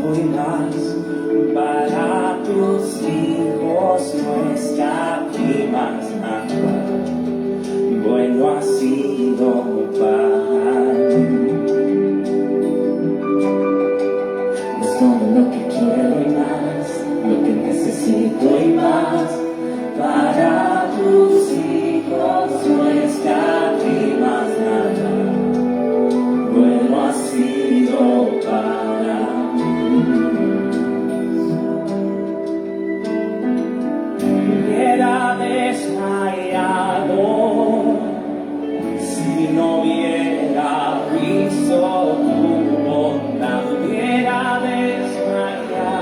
doy más para tus hijos, no escatimas nada. Bueno ha sido para mí. Es todo lo que quiero y más, lo que necesito y más para tus hijos, no escatimas nada. Bueno ha sido para mí. Hubiera desmayado si no hubiera visto tu bondad. Hubiera desmayado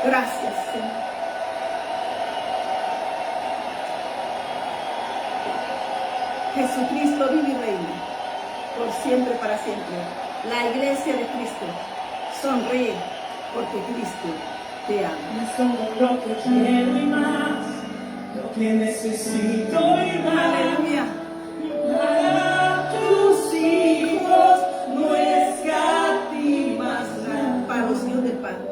Gracias, Señor. Jesucristo vive y reina por siempre, para siempre. La iglesia de Cristo sonríe porque Cristo te ama. Es todo lo que quiero y más, lo que necesito y más. Aleluya. Para tus hijos no escatimas nada. Para los hijos del Padre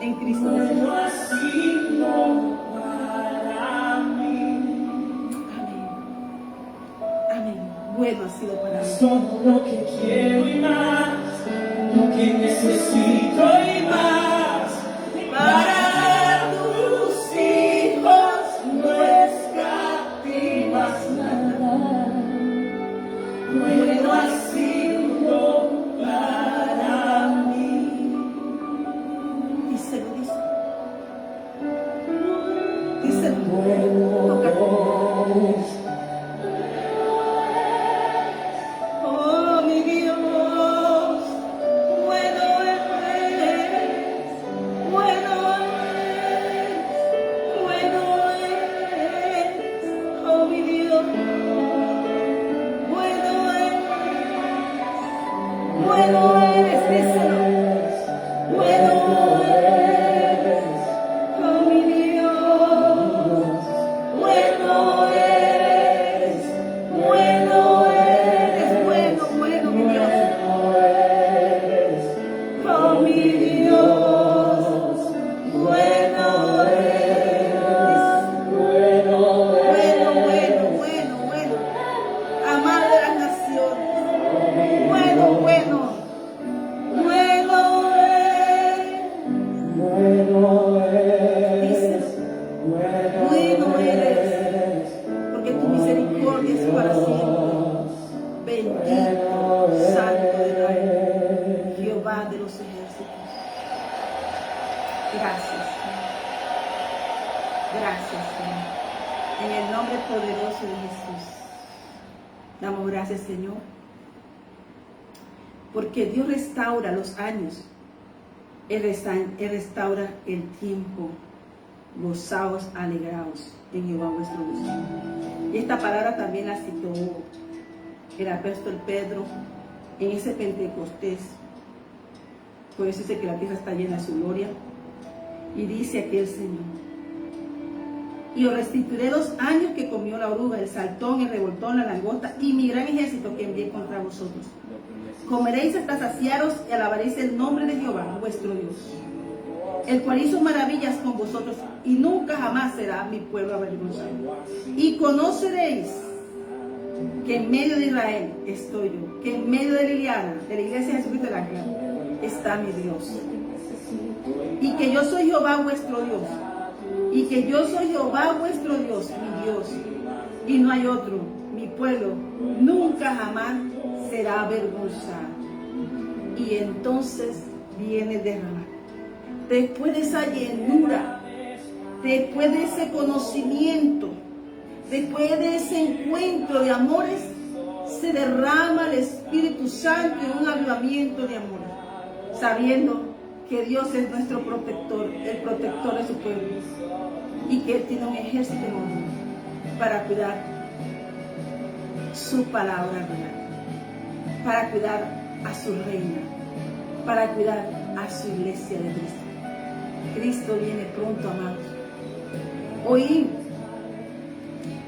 en Cristo Jesús. Bueno ha sido para mí. Amén. Amén. Bueno ha sido para mí. Es todo lo que quiero y más, lo que necesito y más. Para tus hijos no escatimas nada. Bueno ha sido para mí. Díselo, díselo. Díselo. Bueno es. Oh, mi Dios, bueno eres, bueno eres, oh mi Dios, bueno eres, díselo, bueno eres, oh mi Dios, bueno eres, bueno mi Dios. Oh mi Dios, bueno eres, bueno, amado de las naciones, bueno eres, bueno eres, porque tu misericordia es para siempre. Bendito, Santo de Israel, Jehová de los ejércitos. Gracias, Señor. Gracias, Señor. En el nombre poderoso de Jesús, damos gracias, Señor, porque Dios restaura los años. Él restaura el tiempo. Gozaos, alegraos en Jehová vuestro Dios. Y esta palabra también la citó el apóstol Pedro en ese Pentecostés. Por eso dice que la tierra está llena de su gloria. Y dice aquí el Señor: y os restituiré los años que comió la oruga, el saltón, el revoltón, la langosta y mi gran ejército que envié contra vosotros. Comeréis hasta saciaros y alabaréis el nombre de Jehová vuestro Dios, el cual hizo maravillas con vosotros, y nunca jamás será mi pueblo avergonzado. Y conoceréis que en medio de Israel estoy yo, que en medio de Liliana, de la iglesia de Jesucristo del Ángel, está mi Dios, y que yo soy Jehová vuestro Dios, y que yo soy Jehová vuestro Dios, mi Dios, y no hay otro. Mi pueblo nunca jamás será avergonzado. Y entonces viene el derramar. Después de esa llenura, después de ese conocimiento, después de ese encuentro de amores, se derrama el Espíritu Santo en un avivamiento de amor, sabiendo que Dios es nuestro protector, el protector de su pueblo, y que Él tiene un ejército enorme para cuidar su palabra real, para cuidar a su reina, para cuidar a su iglesia de Cristo. Cristo viene pronto, amados. Hoy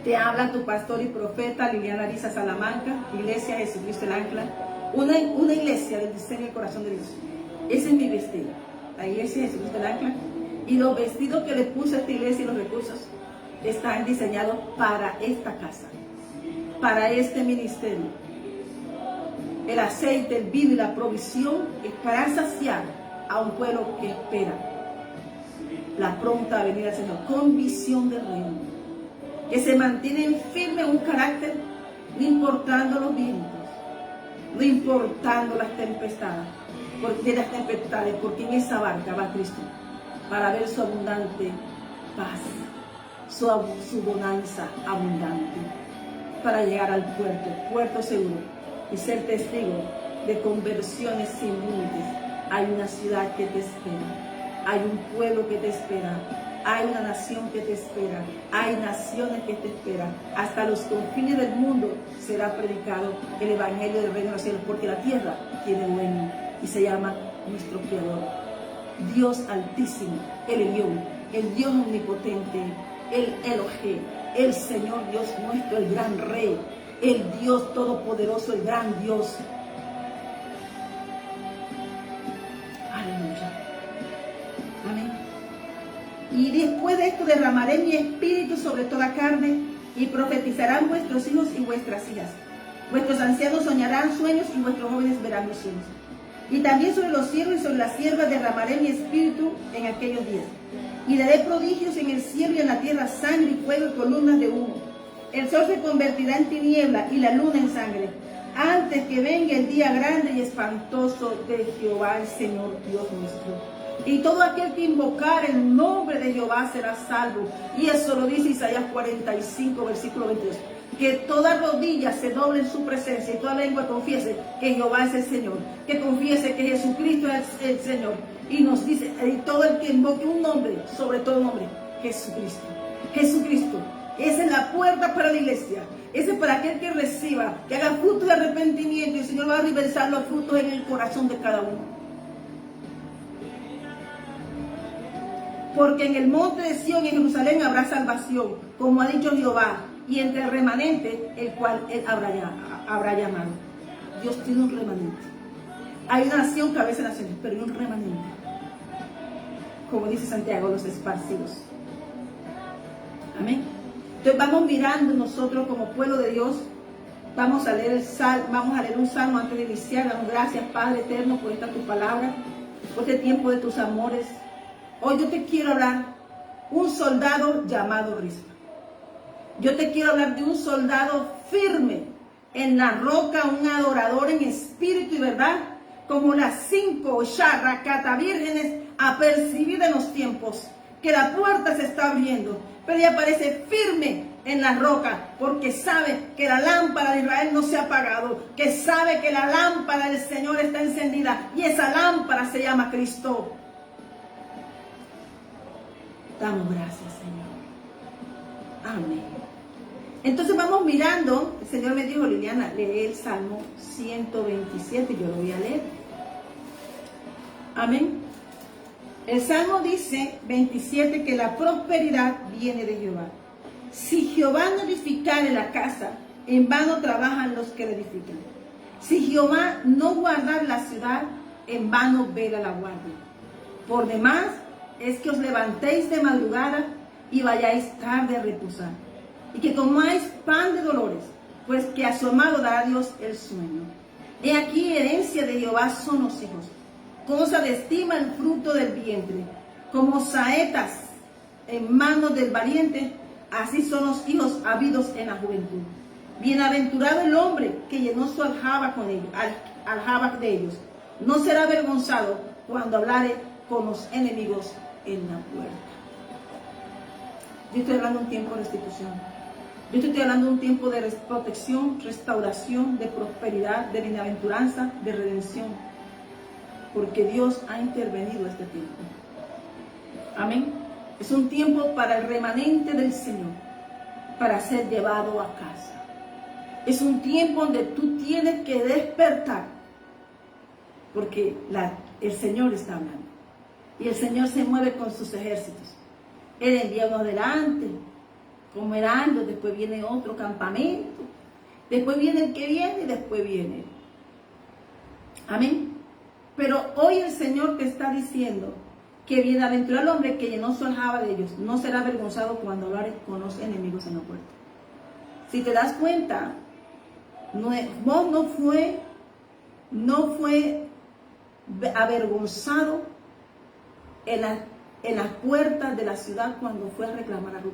te habla tu pastor y profeta Liliana Ariza Salamanca, Iglesia de Jesucristo el Ancla, una iglesia del diseño del corazón de Dios. Ese es mi vestido, la Iglesia de Jesucristo el Ancla, y los vestidos que le puse a esta iglesia y los recursos están diseñados para esta casa, para este ministerio. El aceite, el vino y la provisión es para saciar a un pueblo que espera la pronta venida del Señor, con visión del reino, que se mantienen firmes en un carácter, no importando los vientos, no importando las tempestades, porque en esa barca va Cristo, para ver su abundante paz, su bonanza abundante, para llegar al puerto seguro, y ser testigo de conversiones sin límites. Hay una ciudad que te espera. Hay un pueblo que te espera. Hay una nación que te espera. Hay naciones que te esperan. Hasta los confines del mundo será predicado el evangelio del reino de los cielos, porque la tierra tiene dueño y se llama nuestro Creador. Dios Altísimo, el Elión, el Dios Omnipotente, el Elohim, el Señor Dios nuestro, el gran Rey, el Dios Todopoderoso, el gran Dios. Aleluya. Amén. Y después de esto derramaré mi espíritu sobre toda carne, y profetizarán vuestros hijos y vuestras hijas. Vuestros ancianos soñarán sueños, y vuestros jóvenes verán visiones. Y también sobre los siervos y sobre las siervas derramaré mi espíritu en aquellos días. Y daré prodigios en el cielo y en la tierra, sangre y fuego y columnas de humo. El sol se convertirá en tiniebla y la luna en sangre, antes que venga el día grande y espantoso de Jehová el Señor Dios nuestro. Y todo aquel que invocar el nombre de Jehová será salvo. Y eso lo dice Isaías 45, versículo 22. Que toda rodilla se doble en su presencia y toda lengua confiese que Jehová es el Señor. Que confiese que Jesucristo es el Señor. Y nos dice, y todo el que invoque un nombre, sobre todo nombre, Jesucristo. Jesucristo. Esa es la puerta para la iglesia. Ese es para aquel que reciba, que haga frutos de arrepentimiento, y el Señor va a reversar los frutos en el corazón de cada uno. Porque en el monte de Sión y en Jerusalén habrá salvación, como ha dicho Jehová, y entre el remanente, el cual él habrá llamado. Dios tiene un remanente. Hay una nación, cabeza de naciones, pero hay un remanente. Como dice Santiago, los esparcidos. Amén. Entonces vamos mirando nosotros como pueblo de Dios. Vamos a leer un salmo antes de iniciar. Damos gracias, Padre eterno, por esta tu palabra, por este tiempo de tus amores. Hoy yo te quiero hablar un soldado llamado Rispa. Yo te quiero hablar de un soldado firme en la roca, un adorador en espíritu y verdad, como las 5 Sharrakata vírgenes apercibidas en los tiempos, que la puerta se está abriendo, pero ella parece firme en la roca, porque sabe que la lámpara de Israel no se ha apagado, que sabe que la lámpara del Señor está encendida, y esa lámpara se llama Cristo. Damos gracias, Señor. Amén. Entonces vamos mirando. El Señor me dijo, Liliana, lee el Salmo 127. Yo lo voy a leer. Amén. El Salmo dice 27 que la prosperidad viene de Jehová. Si Jehová no edificare la casa, en vano trabajan los que la edifican. Si Jehová no guardar la ciudad, en vano vela la guardia. Por demás es que os levantéis de madrugada y vayáis tarde a reposar, y que comáis pan de dolores, pues que a su amado dará Dios el sueño. He aquí herencia de Jehová son los hijos, cosa de estima el fruto del vientre, como saetas en manos del valiente, así son los hijos habidos en la juventud. Bienaventurado el hombre que llenó su aljaba con ellos, aljaba de ellos. No será avergonzado cuando hablare con los enemigos en la puerta. Yo estoy hablando de un tiempo de restitución. Yo estoy hablando de un tiempo de protección, restauración, de prosperidad, de bienaventuranza, de redención. Porque Dios ha intervenido este tiempo. Amén. Es un tiempo para el remanente del Señor, para ser llevado a casa. Es un tiempo donde tú tienes que despertar, porque el Señor está hablando. Y el Señor se mueve con sus ejércitos. Él envía uno adelante, como heraldo, después viene otro campamento, después viene el que viene y después viene. Amén. Pero hoy el Señor te está diciendo que bienaventurado el hombre que llenó su aljaba de ellos, no será avergonzado cuando hablare con los enemigos en la puerta. Si te das cuenta, no fue avergonzado en las puertas de la ciudad cuando fue a reclamar a Ruth.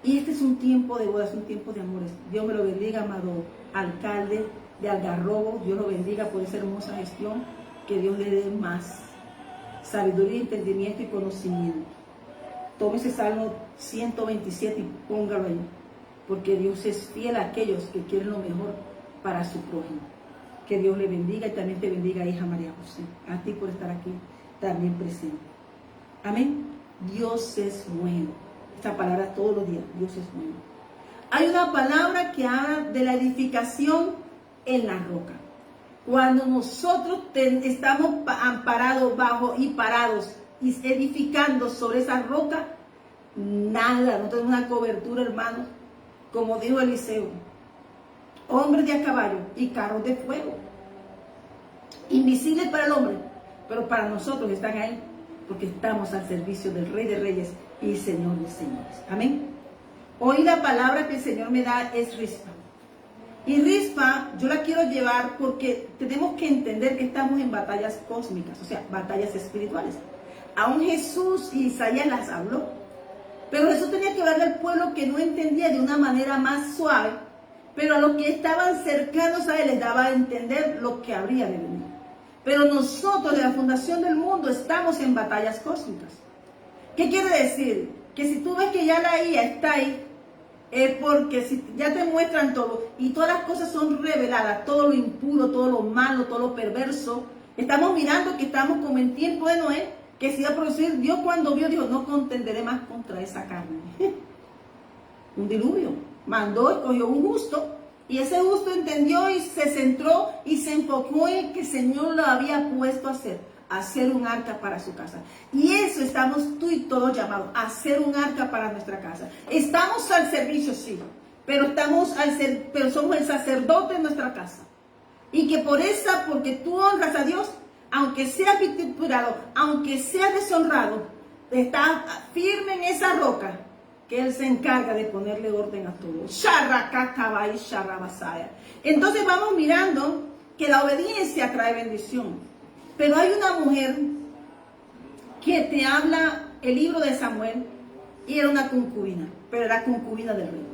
Y este es un tiempo de bodas, un tiempo de amores. Dios me lo bendiga, amado alcalde de Algarrobo. Dios lo bendiga por esa hermosa gestión. Que Dios le dé más sabiduría, entendimiento y conocimiento. Tome ese Salmo 127 y póngalo ahí, porque Dios es fiel a aquellos que quieren lo mejor para su prójimo. Que Dios le bendiga y también te bendiga, hija María José, a ti por estar aquí también presente. Amén. Dios es bueno. Esta palabra todos los días, Dios es bueno. Hay una palabra que habla de la edificación en la roca. Cuando nosotros estamos amparados bajo y parados y edificando sobre esa roca, nada, no tenemos una cobertura, hermanos, como dijo Eliseo, hombres de a caballo y carros de fuego, invisibles para el hombre, pero para nosotros están ahí, porque estamos al servicio del Rey de Reyes y Señor de Señores. Amén. Hoy la palabra que el Señor me da es Rispa. Y Rispa yo la quiero llevar porque tenemos que entender que estamos en batallas cósmicas, o sea, batallas espirituales. Aún Jesús y Isaías las habló. Pero Jesús tenía que hablarle al pueblo que no entendía de una manera más suave, pero a los que estaban cercanos a él les daba a entender lo que habría de venir. Pero nosotros de la fundación del mundo estamos en batallas cósmicas. ¿Qué quiere decir? Que si tú ves que ya la IA está ahí, es porque si ya te muestran todo y todas las cosas son reveladas, todo lo impuro, todo lo malo, todo lo perverso, estamos mirando que estamos como en tiempo de Noé, que se iba a producir. Dios cuando vio, dijo, no contenderé más contra esa carne. Un diluvio. Mandó y cogió un justo, y ese justo entendió y se centró y se enfocó en que el Señor lo había puesto a hacer un arca para su casa. Y eso estamos tú y todos llamados, a hacer un arca para nuestra casa. Estamos al servicio, sí, pero pero somos el sacerdote de nuestra casa. Y que porque tú honras a Dios, aunque seas vituperado, aunque seas deshonrado, está firme en esa roca, que Él se encarga de ponerle orden a todo. Entonces vamos mirando que la obediencia trae bendición. Pero hay una mujer que te habla el libro de Samuel, y era una concubina, pero era concubina del rey.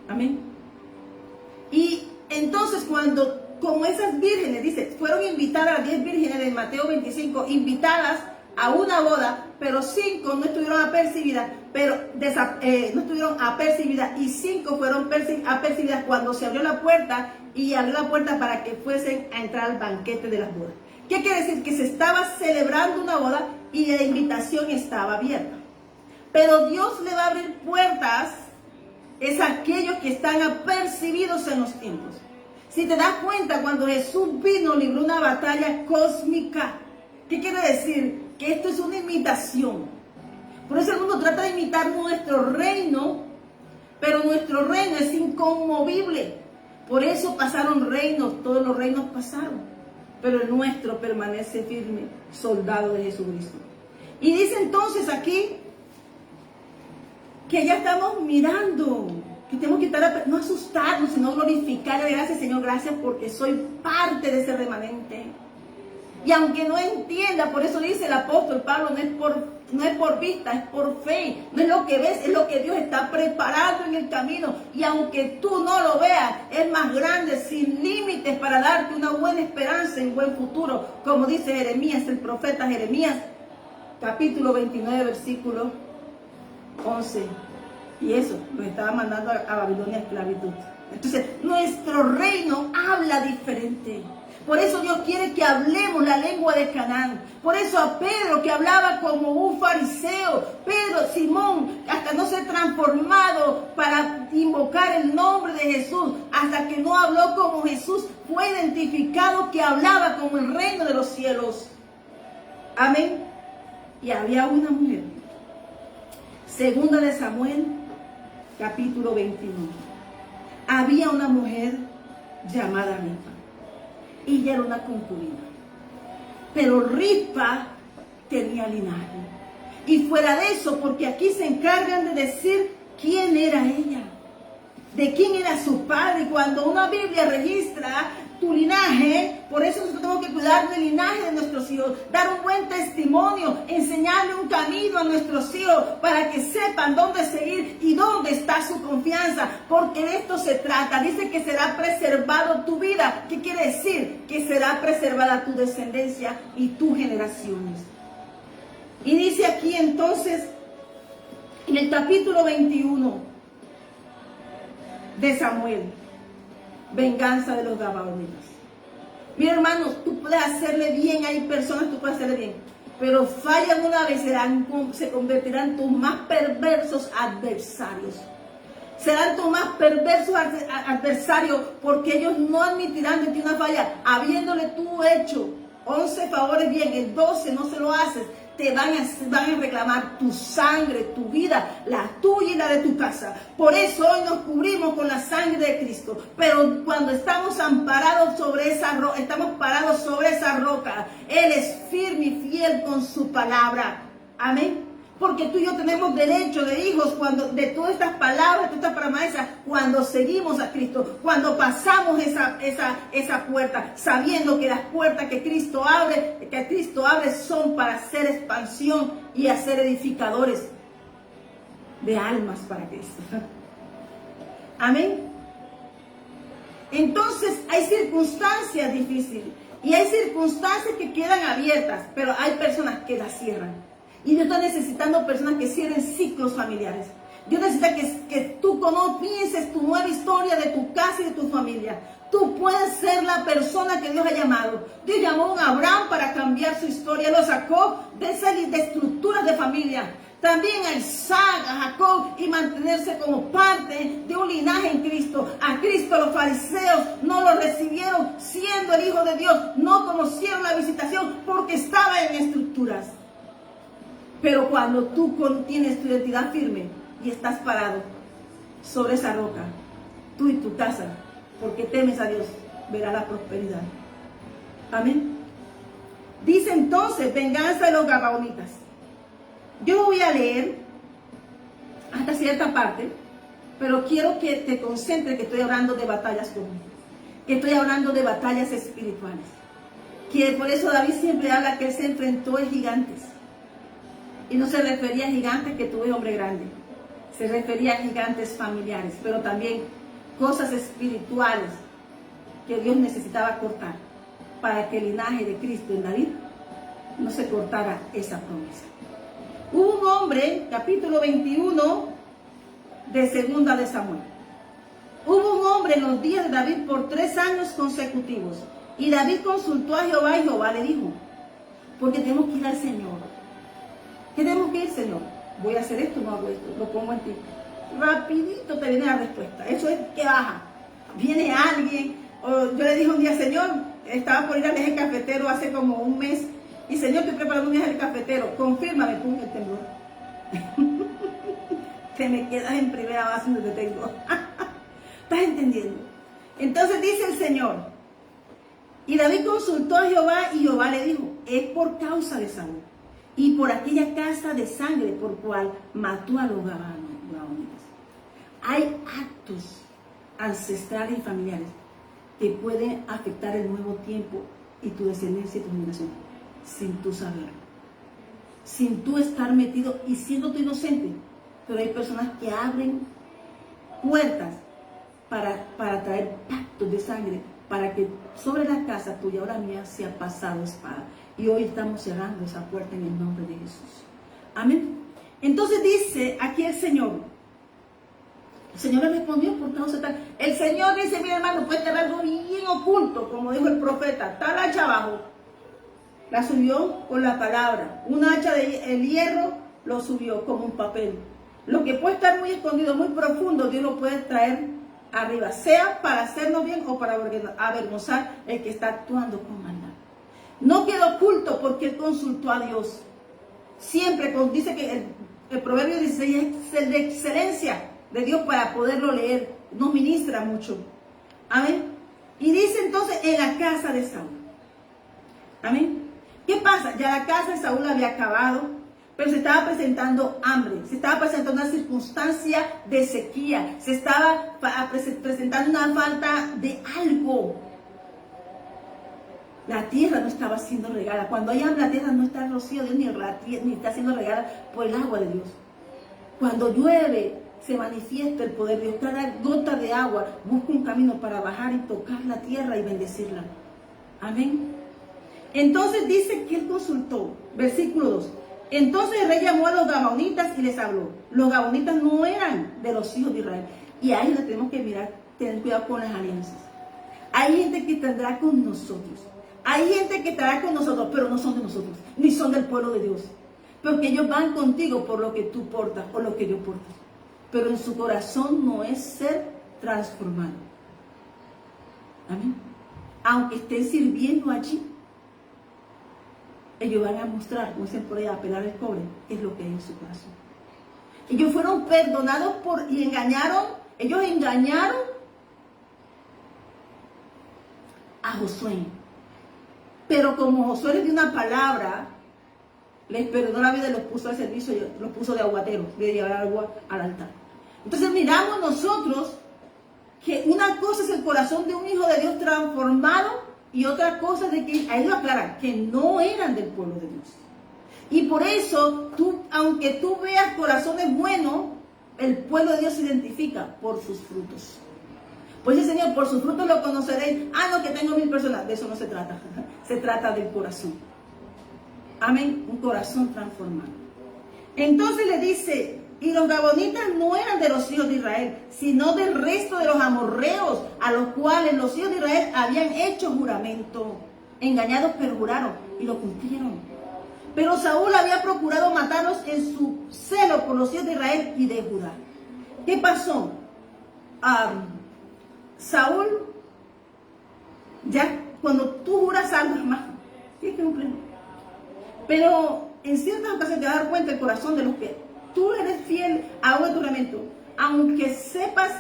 Amén. Y entonces como esas vírgenes, dice, fueron invitadas, las 10 vírgenes de Mateo 25, invitadas a una boda, pero 5 no estuvieron apercibidas, y 5 fueron apercibidas cuando se abrió la puerta, y abrió la puerta para que fuesen a entrar al banquete de las bodas. ¿Qué quiere decir? Que se estaba celebrando una boda y la invitación estaba abierta. Pero Dios le va a abrir puertas es a aquellos que están apercibidos en los tiempos. Si te das cuenta, cuando Jesús vino, libró una batalla cósmica. ¿Qué quiere decir? Que esto es una imitación. Por eso el mundo trata de imitar nuestro reino, pero nuestro reino es inconmovible. Por eso pasaron reinos, todos los reinos pasaron, pero el nuestro permanece firme, soldado de Jesucristo. Y dice entonces aquí que ya estamos mirando, que tenemos que estar, no asustarnos, sino glorificarle. Gracias, Señor, gracias porque soy parte de ese remanente. Y aunque no entienda, por eso dice el apóstol Pablo, no es por vista, es por fe. No es lo que ves, es lo que Dios está preparando en el camino. Y aunque tú no lo veas, es más grande, sin límites, para darte una buena esperanza y un buen futuro. Como dice Jeremías, el profeta Jeremías, capítulo 29, versículo 11. Y eso, nos estaba mandando a Babilonia esclavitud. Entonces, nuestro reino habla diferente. Por eso Dios quiere que hablemos la lengua de Canaán. Por eso a Pedro, que hablaba como un fariseo, Simón, hasta no ser transformado para invocar el nombre de Jesús, hasta que no habló como Jesús, fue identificado que hablaba como el reino de los cielos. Amén. Y había una mujer. Segunda de Samuel, capítulo 21. Había una mujer llamada Rispa. Y ella era una concubina. Pero Rispa tenía linaje. Y fuera de eso, porque aquí se encargan de decir quién era ella, de quién era su padre. Y cuando una Biblia registra tu linaje, por eso nosotros tenemos que cuidar del linaje de nuestros hijos, dar un buen testimonio, enseñarle un camino a nuestros hijos para que sepan dónde seguir y dónde está su confianza, porque de esto se trata. Dice que será preservado tu vida. ¿Qué quiere decir? Que será preservada tu descendencia y tus generaciones. Y dice aquí entonces, en el capítulo 21 de Samuel, venganza de los gabaonitas. Mira, hermanos, tú puedes hacerle bien, hay personas, tú puedes hacerle bien, pero fallan una vez, se convertirán tus más perversos adversarios. Serán tus más perversos adversarios, porque ellos no admitirán de ti una falla, habiéndole tú hecho 11 favores bien, el 12 no se lo haces, te van a reclamar tu sangre, tu vida, la tuya y la de tu casa. Por eso hoy nos cubrimos con la sangre de Cristo. Pero cuando estamos amparados sobre esa roca, estamos parados sobre esa roca, Él es firme y fiel con su palabra. Amén. Porque tú y yo tenemos derecho de hijos cuando de todas estas palabras, de todas estas promesas, cuando seguimos a Cristo, cuando pasamos esa puerta, sabiendo que las puertas que Cristo abre son para hacer expansión y hacer edificadores de almas para Cristo. Amén. Entonces hay circunstancias difíciles y hay circunstancias que quedan abiertas, pero hay personas que las cierran. Y Dios está necesitando personas que cierren ciclos familiares. Dios necesita que tú comiences tu nueva historia de tu casa y de tu familia. Tú puedes ser la persona que Dios ha llamado. Dios llamó a Abraham para cambiar su historia. Lo sacó de estructuras de familia. También a Isaac, a Jacob, y mantenerse como parte de un linaje en Cristo. A Cristo los fariseos no lo recibieron siendo el Hijo de Dios. No conocieron la visitación porque estaba en estructuras. Pero cuando tú tienes tu identidad firme y estás parado sobre esa roca, tú y tu casa, porque temes a Dios, verás la prosperidad. Amén. Dice entonces, venganza de los gabaonitas. Yo voy a leer hasta cierta parte, pero quiero que te concentres que estoy hablando de batallas comunes, que estoy hablando de batallas espirituales. Que por eso David siempre habla que él se enfrentó a gigantes. Y no se refería a gigantes que tuve hombre grande, se refería a gigantes familiares, pero también cosas espirituales que Dios necesitaba cortar para que el linaje de Cristo en David no se cortara esa promesa. Hubo un hombre, capítulo 21 de segunda de Samuel. Hubo un hombre en los días de David por 3 años consecutivos, y David consultó a Jehová y Jehová le dijo, porque tenemos que ir al Señor. ¿Qué tenemos que ir, Señor? Voy a hacer esto, no hago esto, lo pongo en ti. Rapidito te viene la respuesta. Eso es que baja. Viene alguien, o yo le dije un día, Señor, estaba por ir al eje cafetero hace como un mes, y Señor, estoy preparando un viaje al cafetero, confírmame, pum, el temblor. Te me quedas en primera base donde te tengo. ¿Estás entendiendo? Entonces dice el Señor, y David consultó a Jehová, y Jehová le dijo, es por causa de Saúl y por aquella casa de sangre por cual mató a los gabaonitas. Hay actos ancestrales y familiares que pueden afectar el nuevo tiempo y tu descendencia y tu generación sin tú saberlo, sin tú estar metido y siendo tú inocente. Pero hay personas que abren puertas para traer pactos de sangre, para que sobre la casa tuya, ahora mía, sea pasado espada. Y hoy estamos cerrando esa puerta en el nombre de Jesús. Amén. Entonces dice aquí el Señor le respondió por causa tal. El Señor dice, mira hermano, puede tener algo bien oculto, como dijo el profeta. Está la hacha abajo. La subió con la palabra. Un hacha de hierro lo subió como un papel. Lo que puede estar muy escondido, muy profundo, Dios lo puede traer arriba. Sea para hacernos bien o para avergonzar el que está actuando con maldad. No quedó oculto porque él consultó a Dios. Siempre dice que el Proverbio 16 es de excelencia de Dios para poderlo leer. Nos ministra mucho. Amén. Y dice entonces en la casa de Saúl. Amén. ¿Qué pasa? Ya la casa de Saúl había acabado, pero se estaba presentando hambre, se estaba presentando una circunstancia de sequía, se estaba presentando una falta de algo. La tierra no estaba siendo regada. Cuando hay hambre, la tierra no está rocío de Dios, ni está siendo regada por el agua de Dios. Cuando llueve, se manifiesta el poder de Dios. Cada gota de agua busca un camino para bajar y tocar la tierra y bendecirla. Amén. Entonces dice que él consultó, versículo 2. Entonces el rey llamó a los gabaonitas y les habló. Los gabaonitas no eran de los hijos de Israel. Y ahí le tenemos que mirar, tener cuidado con las alianzas. Hay gente que tendrá con nosotros Hay gente que estará con nosotros, pero no son de nosotros, ni son del pueblo de Dios. Porque ellos van contigo por lo que tú portas o lo que yo porto. Pero en su corazón no es ser transformado. Amén. Aunque estén sirviendo allí, ellos van a mostrar, como dicen por ahí, a pelar el cobre, qué es lo que hay en su corazón. Ellos fueron perdonados y ellos engañaron a Josué. Pero como Josué les dio una palabra, les perdonó la vida y los puso al servicio, los puso de aguatero, de llevar agua al altar. Entonces miramos nosotros que una cosa es el corazón de un hijo de Dios transformado y otra cosa es de que, ahí lo aclara, que no eran del pueblo de Dios. Y por eso, aunque tú veas corazones buenos, el pueblo de Dios se identifica por sus frutos. Pues el Señor, por sus frutos lo conoceréis. Ah, no, que tengo 1000 personas. De eso no se trata. Se trata del corazón. Amén. Un corazón transformado. Entonces le dice, y los gabonitas no eran de los hijos de Israel, sino del resto de los amorreos, a los cuales los hijos de Israel habían hecho juramento. Engañados perjuraron y lo cumplieron. Pero Saúl había procurado matarlos en su celo por los hijos de Israel y de Judá. ¿Qué pasó? Saúl, ya cuando tú juras algo, hermano, tienes que cumplirlo. Pero en ciertas ocasiones te vas a dar cuenta el corazón de los que tú eres fiel a un juramento, aunque sepas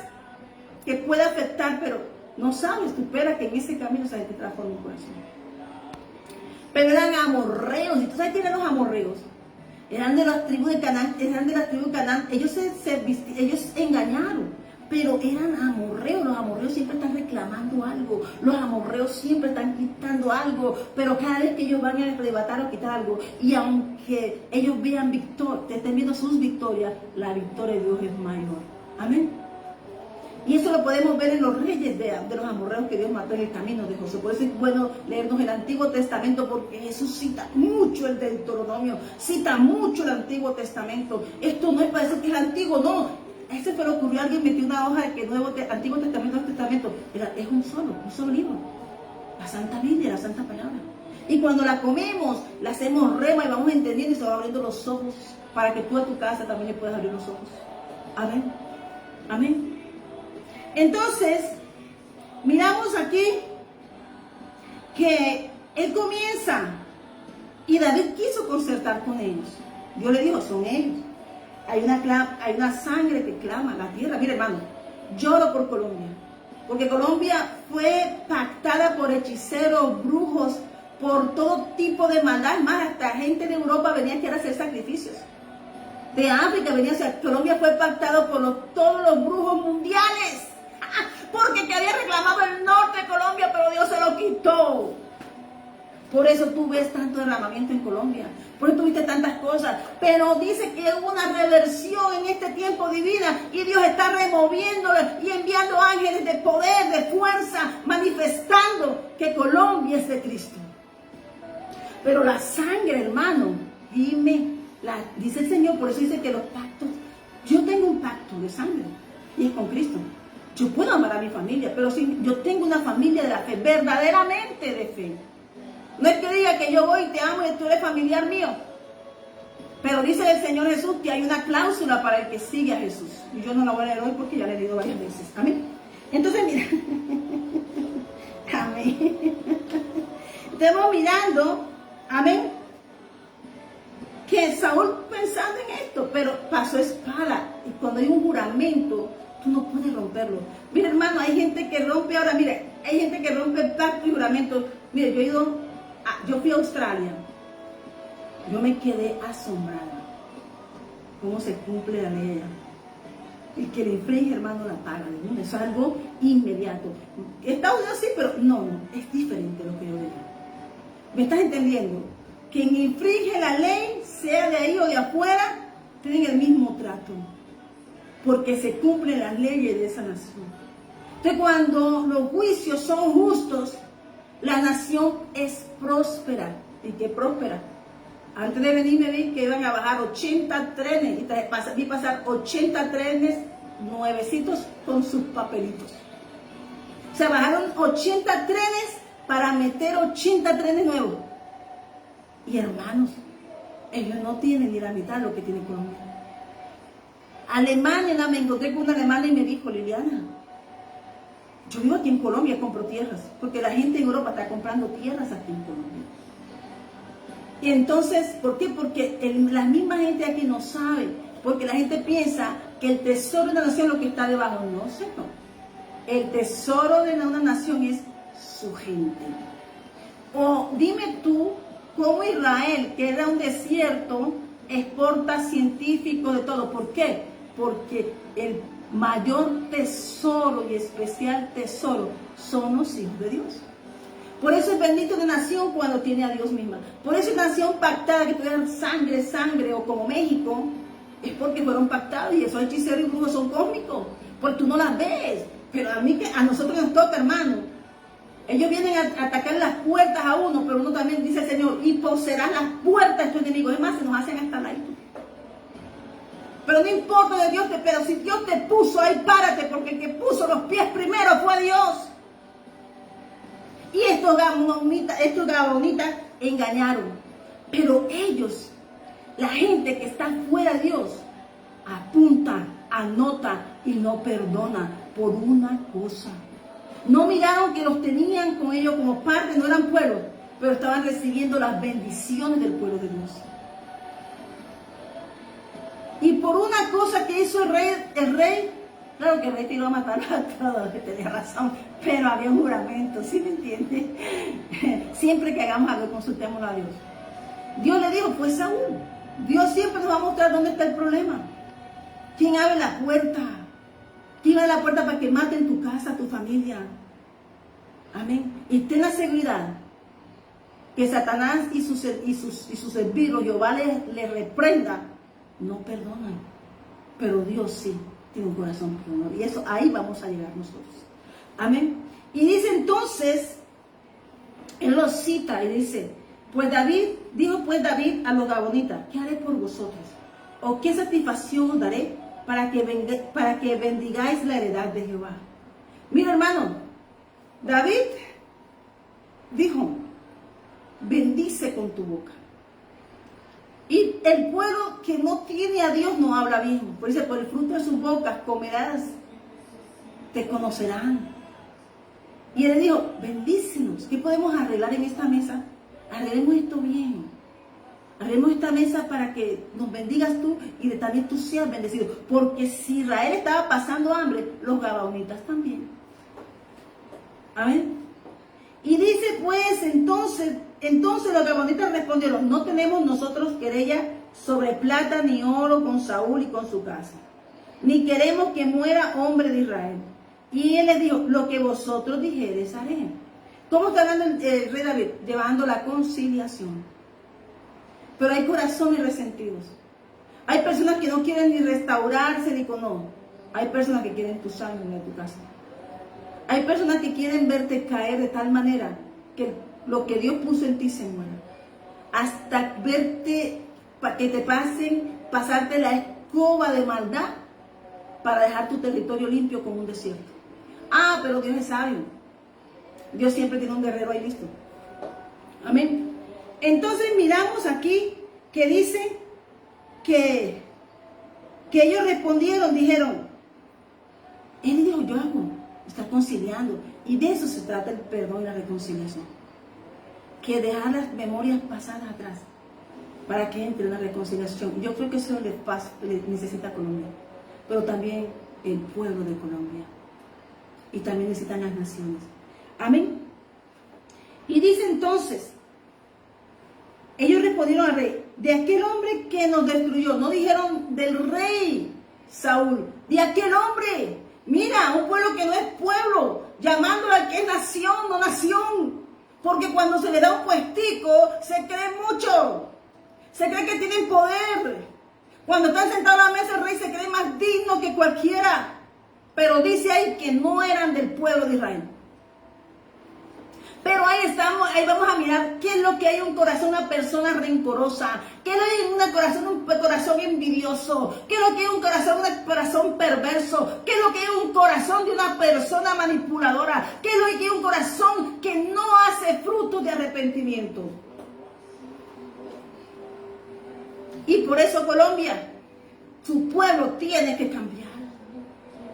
que puede afectar, pero no sabes, tú esperas que en ese camino se te transforme el corazón. Pero eran amorreos, y tú sabes quién eran los amorreos. Eran de las tribus de Canaán, ellos engañaron, pero eran amorreos. Los amorreos siempre están reclamando algo, los amorreos siempre están quitando algo, pero cada vez que ellos van a arrebatar o quitar algo, y aunque ellos vean victoria, estén viendo sus victorias, la victoria de Dios es mayor. Amén. Y eso lo podemos ver en los reyes de los amorreos que Dios mató en el camino de Josué. Por eso es bueno leernos el Antiguo Testamento, porque Jesús cita mucho el Deuteronomio, cita mucho el Antiguo Testamento. Esto no es para decir que es antiguo, no. Ese fue lo que ocurrió, alguien metió una hoja de que Antiguo Testamento, Nuevo Testamento. Es un solo libro. La Santa Biblia, la Santa Palabra. Y cuando la comemos, la hacemos rema y vamos entendiendo y se va abriendo los ojos para que tú a tu casa también le puedas abrir los ojos. Amén. Amén. Entonces, miramos aquí que él comienza y David quiso concertar con ellos. Dios le dijo, son ellos. Hay una sangre que clama la tierra. Mire, hermano, lloro por Colombia, porque Colombia fue pactada por hechiceros, brujos, por todo tipo de maldad. Más, hasta gente de Europa venía aquí a hacer sacrificios. De África venía, o sea, Colombia fue pactado por todos los brujos mundiales. Porque que había reclamado el norte de Colombia, pero Dios se lo quitó. Por eso tú ves tanto derramamiento en Colombia, por eso tú viste tantas cosas. Pero dice que hubo una reversión en este tiempo divina y Dios está removiéndolo y enviando ángeles de poder, de fuerza, manifestando que Colombia es de Cristo. Pero la sangre, hermano, dice el Señor, por eso dice que los pactos, yo tengo un pacto de sangre y es con Cristo. Yo puedo amar a mi familia, pero si yo tengo una familia de la fe, verdaderamente de fe. No es que diga que yo voy y te amo y tú eres familiar mío. Pero dice el Señor Jesús que hay una cláusula para el que sigue a Jesús. Y yo no la voy a leer hoy porque ya le he leído varias veces. Amén. Entonces, mira. Amén. Estamos mirando, amén, que Saúl pensando en esto, pero pasó espada. Y cuando hay un juramento, tú no puedes romperlo. Mira, hermano, hay gente que rompe ahora, mire, hay gente que rompe pacto y juramento. Mire, yo fui a Australia. Yo me quedé asombrada. Cómo se cumple la ley allá. El que le infringe, hermano, la paga. ¿No? Es algo inmediato. Estados Unidos sí, pero no, es diferente lo que yo digo. ¿Me estás entendiendo? Quien infringe la ley, sea de ahí o de afuera, tienen el mismo trato. Porque se cumplen las leyes de esa nación. Entonces, cuando los juicios son justos, la nación es próspera. ¿Y qué próspera? Antes de venir me vi que iban a bajar 80 trenes. Y vi pasar 80 trenes nuevecitos con sus papelitos. O sea, bajaron 80 trenes para meter 80 trenes nuevos. Y hermanos, ellos no tienen ni la mitad de lo que tiene Colombia. Alemania, me encontré con una alemana y me dijo, Liliana, yo vivo aquí en Colombia, compro tierras, porque la gente en Europa está comprando tierras aquí en Colombia. Y entonces, ¿por qué? Porque la misma gente aquí no sabe, porque la gente piensa que el tesoro de una nación es lo que está debajo. No, señor. El tesoro de una nación es su gente. O dime tú, cómo Israel, que era un desierto, exporta científicos de todo. ¿Por qué? Porque el mayor tesoro y especial tesoro son los hijos de Dios. Por eso es bendito una nación cuando tiene a Dios misma. Por eso es una nación pactada, que tuvieran sangre, o como México, es porque fueron pactados, y esos hechiceros y brujos son cósmicos, porque tú no las ves. Pero a nosotros nos toca, hermano. Ellos vienen a atacar las puertas a uno, pero uno también dice al Señor, y poseerás las puertas de tu enemigo. Es más, se nos hacen hasta la. Pero no importa de Dios, pero si Dios te puso ahí, párate, porque el que puso los pies primero fue Dios. Y estos gabonitas engañaron. Pero ellos, la gente que está fuera de Dios, apunta, anota y no perdona por una cosa. No miraron que los tenían con ellos como parte, no eran pueblo, pero estaban recibiendo las bendiciones del pueblo de Dios. Y por una cosa que hizo el rey, claro que el rey tiró a matar a todos, que tenía razón, pero había un juramento, ¿sí me entiende? Siempre que hagamos algo, consultemos a Dios. Dios le dijo, pues Saúl, Dios siempre nos va a mostrar dónde está el problema. ¿Quién abre la puerta? ¿Quién abre la puerta para que maten tu casa, tu familia? Amén. Y ten la seguridad que Satanás y sus esbirros, Jehová le reprenda, no perdonan. Pero Dios sí tiene un corazón perdonador. Y eso, ahí vamos a llegar nosotros. Amén. Y dice entonces, él lo cita y dice, dijo David a los gabonitas, ¿qué haré por vosotros? ¿O qué satisfacción os daré para que bendigáis la heredad de Jehová? Mira, hermano, David dijo, bendice con tu boca. Y el pueblo que no tiene a Dios no habla bien. Por eso, por el fruto de sus bocas comerás, te conocerán. Y él dijo, bendícenos. ¿Qué podemos arreglar en esta mesa? Arreglemos esto bien. Arreglemos esta mesa para que nos bendigas tú y también tú seas bendecido. Porque si Israel estaba pasando hambre, los gabaonitas también. Amén. Y dice pues, entonces los gabonitas respondieron, no tenemos nosotros querella sobre plata ni oro con Saúl y con su casa, ni queremos que muera hombre de Israel. Y él les dijo, lo que vosotros dijereis haré. ¿Cómo está hablando el rey David? Llevando la conciliación. Pero hay corazones resentidos. Hay personas que no quieren ni restaurarse ni conocer. Hay personas que quieren tu sangre en tu casa. Hay personas que quieren verte caer de tal manera que lo que Dios puso en ti se muera. Hasta verte, para que te pasarte la escoba de maldad para dejar tu territorio limpio como un desierto. Ah, pero Dios es sabio. Dios siempre tiene un guerrero ahí listo. Amén. Entonces miramos aquí que dice que ellos respondieron, dijeron, él dijo, yo hago, está conciliando. Y de eso se trata el perdón y la reconciliación. Que dejar las memorias pasadas atrás para que entre una reconciliación. Yo creo que eso le necesita Colombia, pero también el pueblo de Colombia. Y también necesitan las naciones. Amén. Y dice entonces, ellos respondieron al rey, de aquel hombre que nos destruyó. No dijeron del rey Saúl, de aquel hombre. Mira, un pueblo que no es pueblo, llamándolo al que es nación, no nación. Porque cuando se le da un puestico, se cree mucho. Se cree que tienen poder. Cuando están sentados a la mesa, el rey se cree más digno que cualquiera. Pero dice ahí que no eran del pueblo de Israel. Pero ahí estamos, ahí vamos a mirar qué es lo que hay en un corazón, una persona rencorosa. ¿Qué es lo que hay en un corazón corazón envidioso? ¿Qué es lo que es un corazón perverso? ¿Qué es lo que es un corazón de una persona manipuladora? ¿Qué es lo que es un corazón que no hace fruto de arrepentimiento? Y por eso Colombia, su pueblo tiene que cambiar.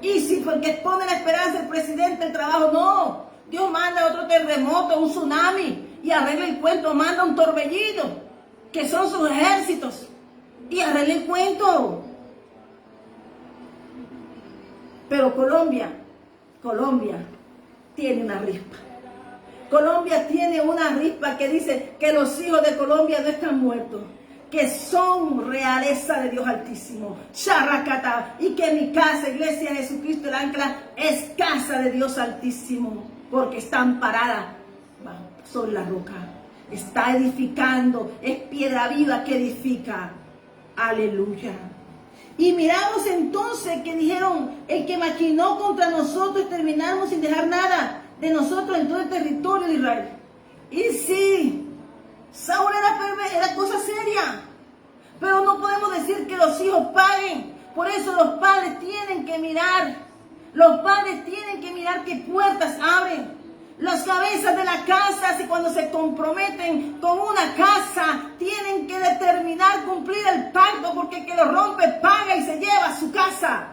Y si porque pone la esperanza el presidente el trabajo, no. Dios manda otro terremoto, un tsunami, y arregla el cuento, manda un torbellino, que son sus ejércitos, y arregla el cuento. Pero Colombia tiene una rispa. Colombia tiene una rispa que dice que los hijos de Colombia no están muertos, que son realeza de Dios Altísimo, Charracata, y que mi casa, Iglesia de Jesucristo el Ancla, es casa de Dios Altísimo, porque está amparada sobre la roca, está edificando, es piedra viva que edifica. Aleluya. Y miramos entonces que dijeron, el que maquinó contra nosotros terminamos sin dejar nada de nosotros en todo el territorio de Israel. Y sí, Saúl era cosa seria, pero no podemos decir que los hijos paguen. Por eso los padres tienen que mirar, qué puertas abren. Las cabezas de la casa, si cuando se comprometen con una casa, tienen que determinar cumplir el pacto, porque el que lo rompe paga y se lleva a su casa.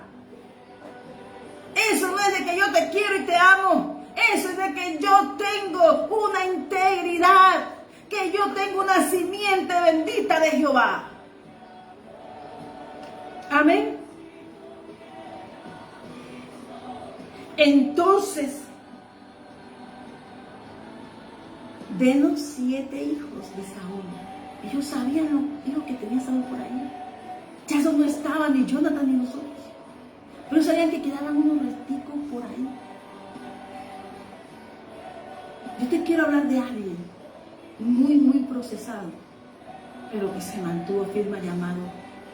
Eso no es de que yo te quiero y te amo, eso es de que yo tengo una integridad, que yo tengo una simiente bendita de Jehová. Amén. Entonces, denos 7 hijos de Saúl. Ellos sabían los hijos que tenía Saúl por ahí. Ya esos no estaban ni Jonathan ni nosotros. Pero sabían que quedaban unos resticos por ahí. Yo te quiero hablar de alguien muy procesado, pero que se mantuvo firme, llamado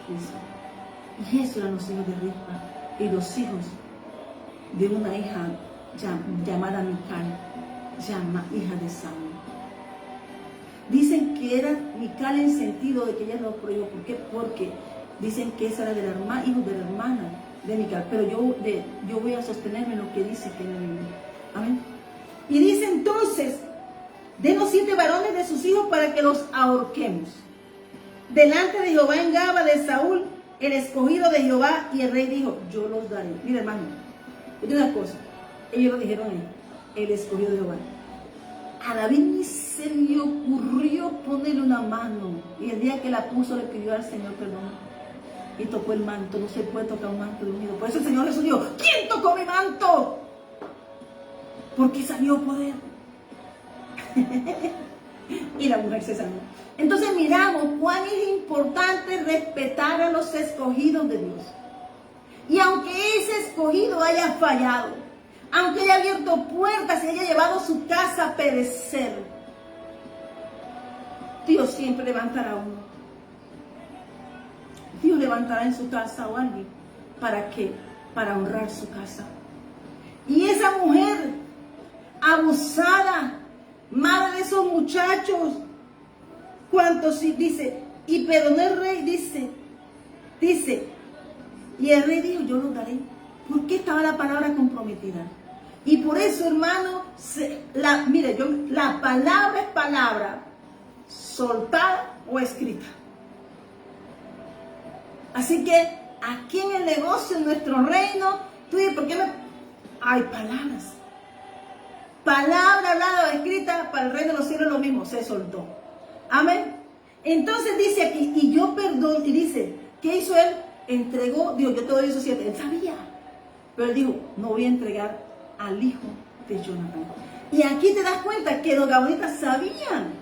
Jesús. Y eso eran los hijos de Rispa y los hijos de una hija llamada Mical, hija de Saúl. Dicen que era Mical en sentido de que ella lo prohibió. ¿Por qué? Porque dicen que esa era hijo de la hermana de Mical. Pero yo voy a sostenerme en lo que dice que era de Mical. Amén. Y dice entonces, denos 7 varones de sus hijos para que los ahorquemos delante de Jehová en Gaba de Saúl, el escogido de Jehová. Y el rey dijo, yo los daré. Mira, hermano, es una cosa, ellos lo dijeron el escogido de Jehová. A David ni se le ocurrió ponerle una mano, y el día que la puso le pidió al Señor perdón y tocó el manto. No se puede tocar un manto unido. Por eso el Señor Jesús dijo, ¿quién tocó mi manto? Porque salió poder. Y la mujer se sanó. Entonces miramos cuán es importante respetar a los escogidos de Dios. Y aunque ese escogido haya fallado, aunque haya abierto puertas y haya llevado su casa a perecer, Dios siempre levantará a uno. Dios levantará en su casa a alguien. ¿Para qué? Para honrar su casa. Y esa mujer abusada, madre de esos muchachos, ¿cuántos? Dice, y perdonó el rey, dice, y el rey dijo, yo los daré. ¿Por qué estaba la palabra comprometida? Y por eso, hermano, la palabra es palabra, soltada o escrita. Así que aquí en el negocio, en nuestro reino, tú dices, ¿por qué hay palabras? Palabra hablada o escrita, para el reino de los cielos lo mismo, se soltó. Amén. Entonces dice aquí, y yo perdón, y dice, ¿qué hizo él? Entregó, Dios, yo te doy esos 7. Él sabía, pero él dijo, no voy a entregar al hijo de Jonathan. Y aquí te das cuenta que los gabonitas sabían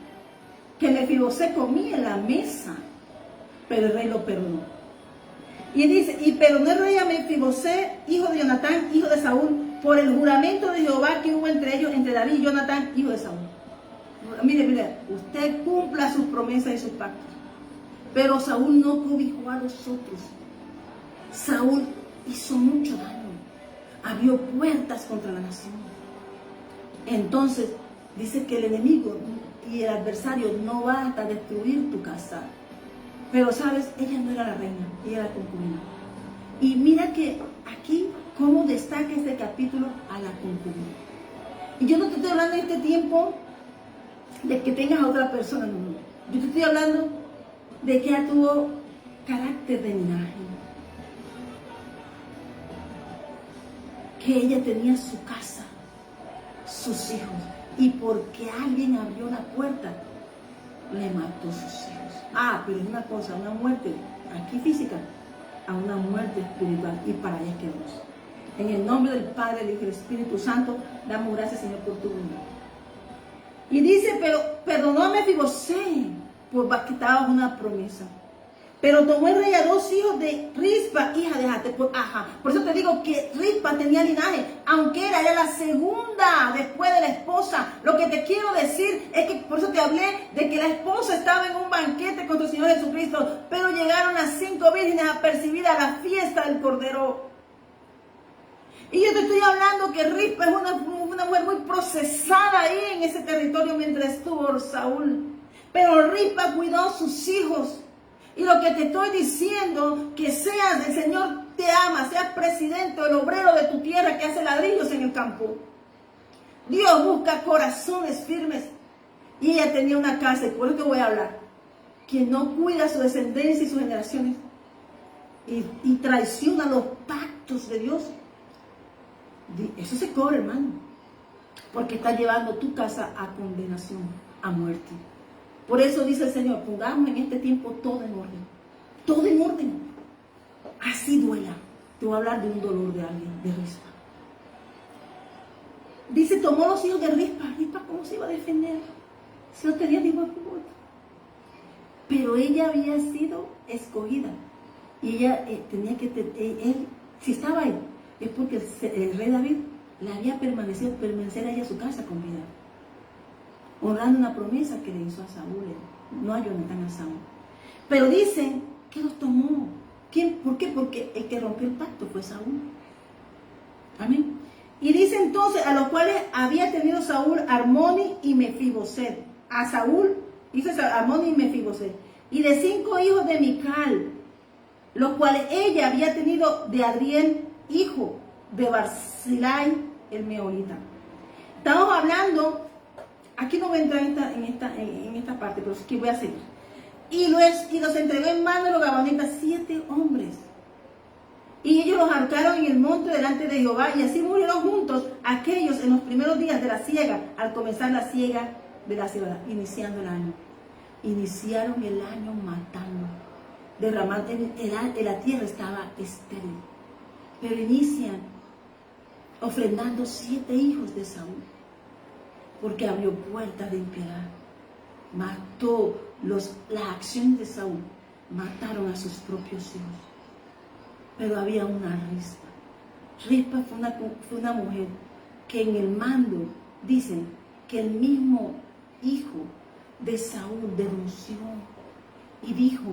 que Mefibosé comía en la mesa, pero el rey lo perdonó. Y dice, y perdonó el rey a Mefibosé, hijo de Jonatán, hijo de Saúl, por el juramento de Jehová que hubo entre ellos, entre David y Jonatán, hijo de Saúl. Mire, usted cumpla sus promesas y sus pactos. Pero Saúl no cobijó a los otros. Saúl hizo mucho daño. Abrió puertas contra la nación. Entonces, dice que el enemigo y el adversario no va hasta destruir tu casa. Pero sabes, ella no era la reina, ella era la concubina. Y mira que aquí, cómo destaca este capítulo a la concubina. Y yo no te estoy hablando en este tiempo de que tengas a otra persona, no. Yo te estoy hablando de que ella tuvo carácter de linaje. Que ella tenía su casa, sus hijos. Y porque alguien abrió la puerta, le mató a sus hijos. Pero es una cosa, una muerte aquí física, a una muerte espiritual, y para allá queremos. En el nombre del Padre, del Hijo y del Espíritu Santo, damos gracias, Señor, por tu bondad. Y dice, pero perdonó a Mefibosé, porque estaba bajo una promesa. Pero tomó el rey a 2 hijos de Rispa, hija de Jate. Por eso te digo que Rispa tenía linaje, aunque era la segunda después de la esposa. Lo que te quiero decir es que, por eso te hablé de que la esposa estaba en un banquete con tu Señor Jesucristo, pero llegaron las 5 vírgenes apercibidas a la fiesta del Cordero. Y yo te estoy hablando que Rispa es una mujer muy procesada ahí en ese territorio mientras estuvo Saúl. Pero Rispa cuidó a sus hijos. Y lo que te estoy diciendo, que seas, el Señor te ama, seas presidente o el obrero de tu tierra que hace ladrillos en el campo. Dios busca corazones firmes. Y ella tenía una casa, y por eso te voy a hablar. Quien no cuida su descendencia y sus generaciones y traiciona los pactos de Dios, eso se cobra, hermano. Porque está llevando tu casa a condenación, a muerte. Por eso dice el Señor, pongamos en este tiempo todo en orden. Todo en orden. Así duela. Te voy a hablar de un dolor de alguien, de Rispa. Dice, tomó los hijos de Rispa. Rispa, ¿cómo se iba a defender? Si no tenía ningún fútbol. Pero ella había sido escogida. Y ella tenía que, si estaba ahí, es porque el rey David le había permanecer a ella a su casa con vida. Honrando una promesa que le hizo a Saúl, no a Jonatán, a Saúl. Pero dicen que los tomó. ¿Quién? ¿Por qué? Porque el que rompió el pacto fue Saúl. Amén. Y dice entonces, a los cuales había tenido Saúl, Armoni y Mefiboset. A Saúl hizo Armoni y Mefiboset. Y de 5 hijos de Mical, los cuales ella había tenido de Adriel, hijo de Barzilai, el meolita. Estamos hablando. Aquí no voy a entrar en esta parte, pero sí voy a seguir. Y los entregó en manos de los gabonitas 7 hombres. Y ellos los arcaron en el monte delante de Jehová. Y así murieron juntos aquellos en los primeros días de la siega, al comenzar la siega de la ciudad, iniciando el año. Iniciaron el año matando, derramando. La tierra estaba estéril. Pero inician ofrendando 7 hijos de Saúl. Porque abrió puertas de impiedad. Mató las acciones de Saúl. Mataron a sus propios hijos. Pero había una Rispa. Rispa fue una mujer que en el mando, dicen que el mismo hijo de Saúl denunció y dijo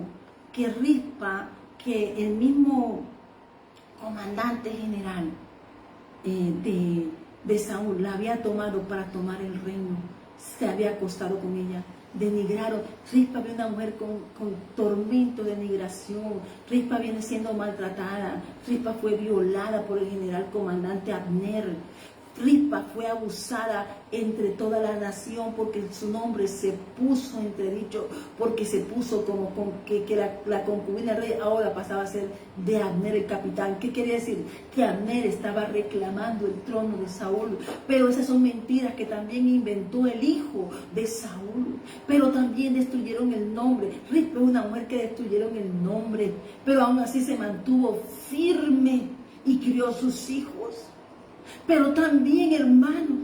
que Rispa, que el mismo comandante general de Saúl la había tomado para tomar el reino, se había acostado con ella, denigraron. Rispa vio una mujer con tormento, denigración. Rispa viene siendo maltratada. Rispa fue violada por el general comandante Abner. Rispa fue abusada entre toda la nación porque su nombre se puso entredicho, porque se puso como que la concubina del rey ahora pasaba a ser de Abner el capitán. ¿Qué quiere decir? Que Abner estaba reclamando el trono de Saúl. Pero esas son mentiras que también inventó el hijo de Saúl. Pero también destruyeron el nombre. Rispa es una mujer que destruyeron el nombre, pero aún así se mantuvo firme y crió sus hijos. Pero también, hermano,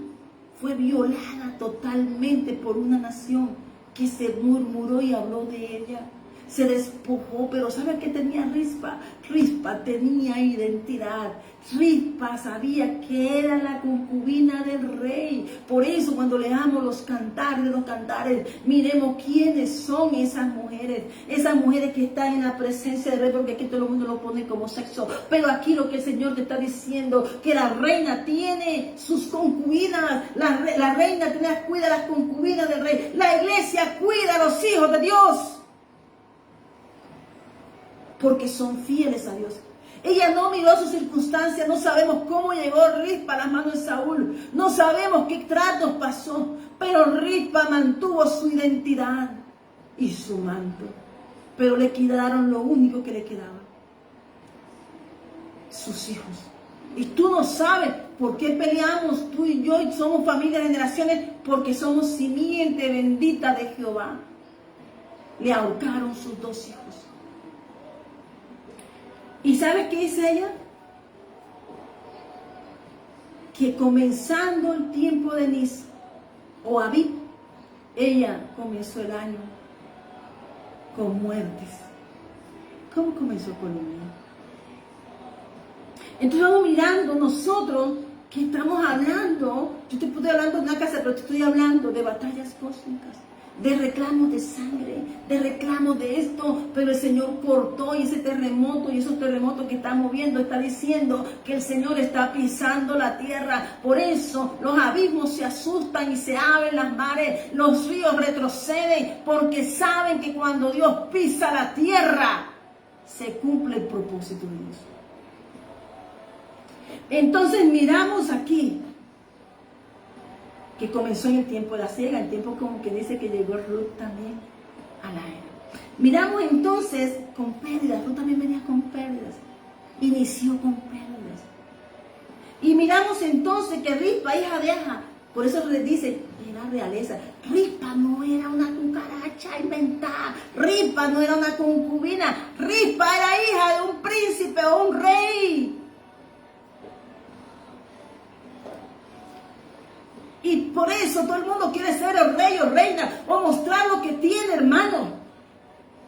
fue violada totalmente por una nación que se murmuró y habló de ella. Se despojó, pero ¿sabe qué tenía Rispa? Rispa tenía identidad. Rispa sabía que era la concubina del rey. Por eso cuando leamos los cantares, miremos quiénes son esas mujeres que están en la presencia del rey, porque aquí todo el mundo lo pone como sexo. Pero aquí lo que el Señor te está diciendo, que la reina tiene sus concubinas, la reina cuida las concubinas del rey, la iglesia cuida a los hijos de Dios. porque son fieles a Dios. Ella no miró sus circunstancias, no sabemos cómo llegó Rispa a las manos de Saúl, no sabemos qué tratos pasó, pero Rispa mantuvo su identidad y su manto. Pero le quedaron lo único que le quedaba: sus hijos. Y tú no sabes por qué peleamos, tú y yo, y somos familia de generaciones, porque somos simiente bendita de Jehová. Le ahorcaron sus 2 hijos. ¿Y sabes qué dice ella? Que comenzando el tiempo de Nis o Abib, ella comenzó el año con muertes. ¿Cómo comenzó con un niño? Entonces vamos mirando nosotros que estamos hablando. Yo te estoy hablando de una casa, pero te estoy hablando de batallas cósmicas, de reclamos de sangre, de reclamos de esto, pero el Señor cortó, y ese terremoto y esos terremotos que estamos viendo está diciendo que el Señor está pisando la tierra. Por eso los abismos se asustan y se abren las mares, los ríos retroceden, porque saben que cuando Dios pisa la tierra se cumple el propósito de Dios. Entonces miramos aquí que comenzó en el tiempo de la siega, el tiempo como que dice que llegó Ruth también a la era. Miramos entonces con pérdidas. Ruth también venía con pérdidas, inició con pérdidas. Y miramos entonces que Rispa, hija de Aja, por eso le dice, era realeza. Rispa no era una cucaracha inventada, Rispa no era una concubina, Rispa era hija de un príncipe o un rey. Y por eso todo el mundo quiere ser el rey o reina o mostrar lo que tiene, hermano.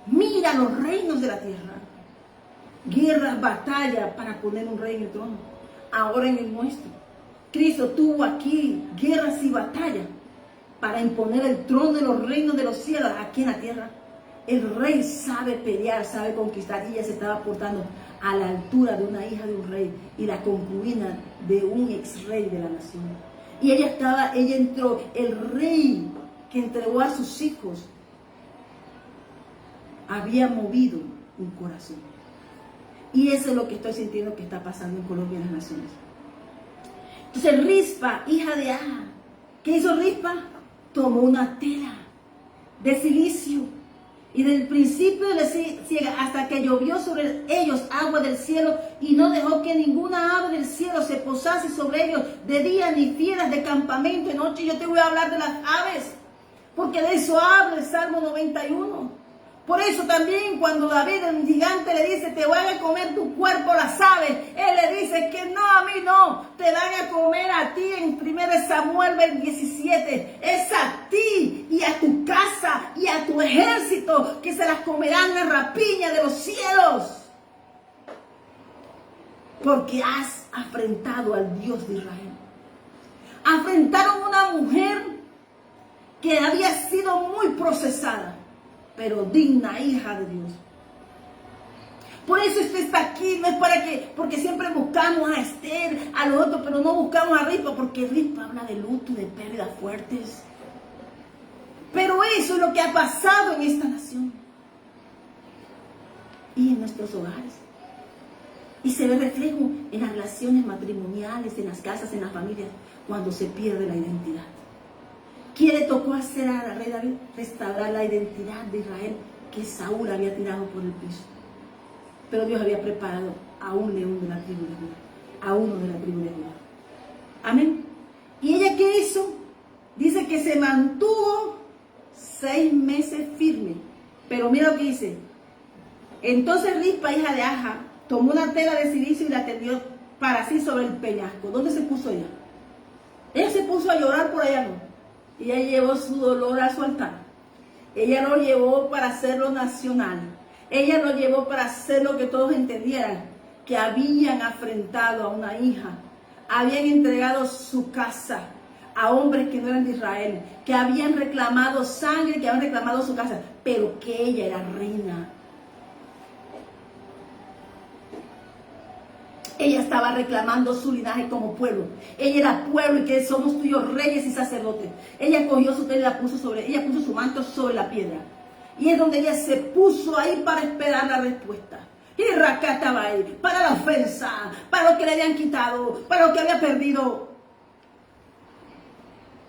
Mira los reinos de la tierra. Guerras, batallas para poner un rey en el trono. Ahora en el nuestro. Cristo tuvo aquí guerras y batallas para imponer el trono de los reinos de los cielos aquí en la tierra. El rey sabe pelear, sabe conquistar, y ella se estaba portando a la altura de una hija de un rey y la concubina de un ex rey de la nación. Y ella entró, el rey que entregó a sus hijos había movido un corazón. Y eso es lo que estoy sintiendo que está pasando en Colombia y en las naciones. Entonces Rispa, hija de Aja, ¿qué hizo Rispa? Tomó una tela de silicio, y del principio de la siega hasta que llovió sobre ellos agua del cielo, y no dejó que ninguna ave del cielo se posase sobre ellos de día, ni fieras de campamento de noche. Yo te voy a hablar de las aves, porque de eso habla el Salmo 91. Por eso también cuando David, el gigante, le dice, te van a comer tu cuerpo las aves, él le dice que no, a mí no, te van a comer a ti. En 1 Samuel 17, es a ti y a tu casa y a tu ejército que se las comerán la rapiña de los cielos, porque has afrentado al Dios de Israel. Afrentaron a una mujer que había sido muy procesada, pero digna hija de Dios. Por eso usted está aquí, no es porque siempre buscamos a Esther, a los otros, pero no buscamos a Rispa, porque Rispa habla de luto y de pérdidas fuertes. Pero eso es lo que ha pasado en esta nación y en nuestros hogares. Y se ve reflejo en las relaciones matrimoniales, en las casas, en las familias, cuando se pierde la identidad. ¿Quién le tocó hacer a la rey David? Restaurar la identidad de Israel que Saúl había tirado por el piso. Pero Dios había preparado a un león de la tribu de Judá, a uno de la tribu de Judá. Amén. ¿Y ella qué hizo? Dice que se mantuvo 6 meses firme. Pero mira lo que dice. Entonces Rispa, hija de Aja, tomó una tela de silicio y la tendió para sí sobre el peñasco. ¿Dónde se puso ella? Ella se puso a llorar por allá, ¿no? Ella llevó su dolor a su altar. Ella lo llevó para hacerlo nacional. Ella lo llevó para hacer lo que todos entendieran, que habían afrentado a una hija, habían entregado su casa a hombres que no eran de Israel, que habían reclamado sangre, que habían reclamado su casa, pero que ella era reina. Ella estaba reclamando su linaje como pueblo. Ella era pueblo y que somos tuyos reyes y sacerdotes. Ella cogió su tela y la puso ella puso su manto sobre la piedra. Y es donde ella se puso ahí para esperar la respuesta. Y Racatabai, para la ofensa, para lo que le habían quitado, para lo que había perdido.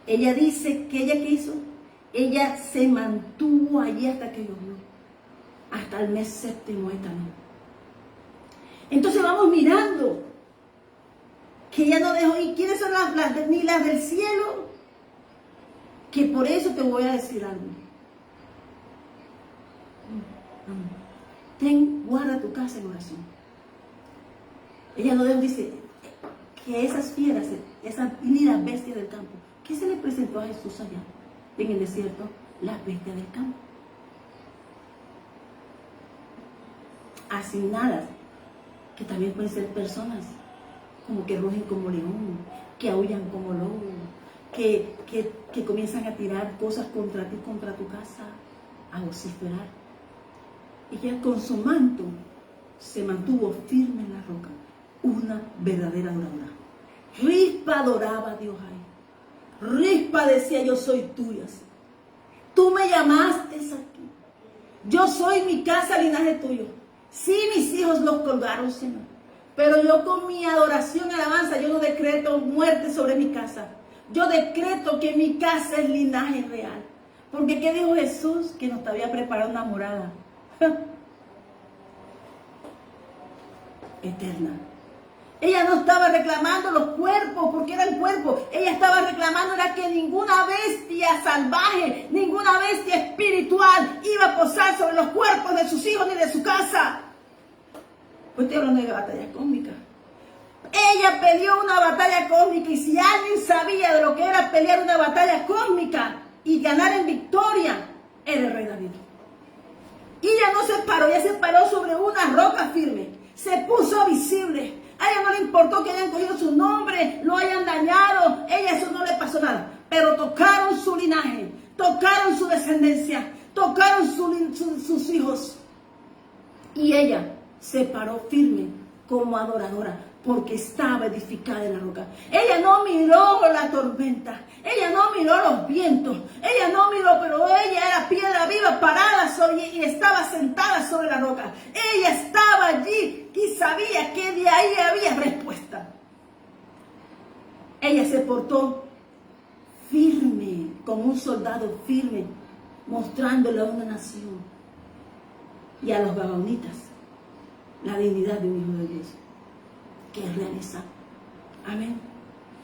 Ella dice que ella, ¿qué hizo? Ella se mantuvo allí hasta que llovió, hasta el mes séptimo también. Entonces vamos mirando que ella no dejó. ¿Y quiénes son ni las del cielo? Que por eso te voy a decir algo. Guarda tu casa en oración. Ella no dejó, dice, que esas fieras, esas las bestias del campo, ¿qué se le presentó a Jesús allá en el desierto? Las bestias del campo. Asignadas, que también pueden ser personas, como que rugen como león, que aullan como lobo, que comienzan a tirar cosas contra ti, contra tu casa, a vociferar. Ella con su manto se mantuvo firme en la roca, una verdadera adoradora. Rispa adoraba a Dios ahí. Rispa decía, yo soy tuya. Tú me llamaste aquí. Yo soy mi casa, linaje tuyo. Sí, mis hijos los colgaron, Señor. Pero yo con mi adoración, alabanza, yo no decreto muerte sobre mi casa. Yo decreto que mi casa es linaje real. Porque ¿qué dijo Jesús? Que nos había preparado una morada eterna. Ella no estaba reclamando los cuerpos porque eran cuerpos. Ella estaba reclamando era que ninguna bestia salvaje, ninguna bestia espiritual iba a posar sobre los cuerpos de sus hijos ni de su casa. Pues estoy hablando de batalla cósmica. Ella peleó una batalla cósmica, y si alguien sabía de lo que era pelear una batalla cósmica y ganar en victoria, era el rey David. Y ella no se paró, ella se paró sobre una roca firme, se puso visible. A ella no le importó que hayan cogido su nombre, lo hayan dañado, ella eso no le pasó nada. Pero tocaron su linaje, tocaron su descendencia, tocaron sus hijos. Y ella se paró firme como adoradora, porque estaba edificada en la roca. Ella no miró la tormenta, ella no miró los vientos, ella no miró, pero ella era piedra viva parada y estaba sentada sobre la roca. Ella estaba allí y sabía que de ahí había respuesta. Ella se portó firme, como un soldado firme, mostrándole a una nación y a los gabaonitas la dignidad de un hijo de Dios, que es realizar. Amén.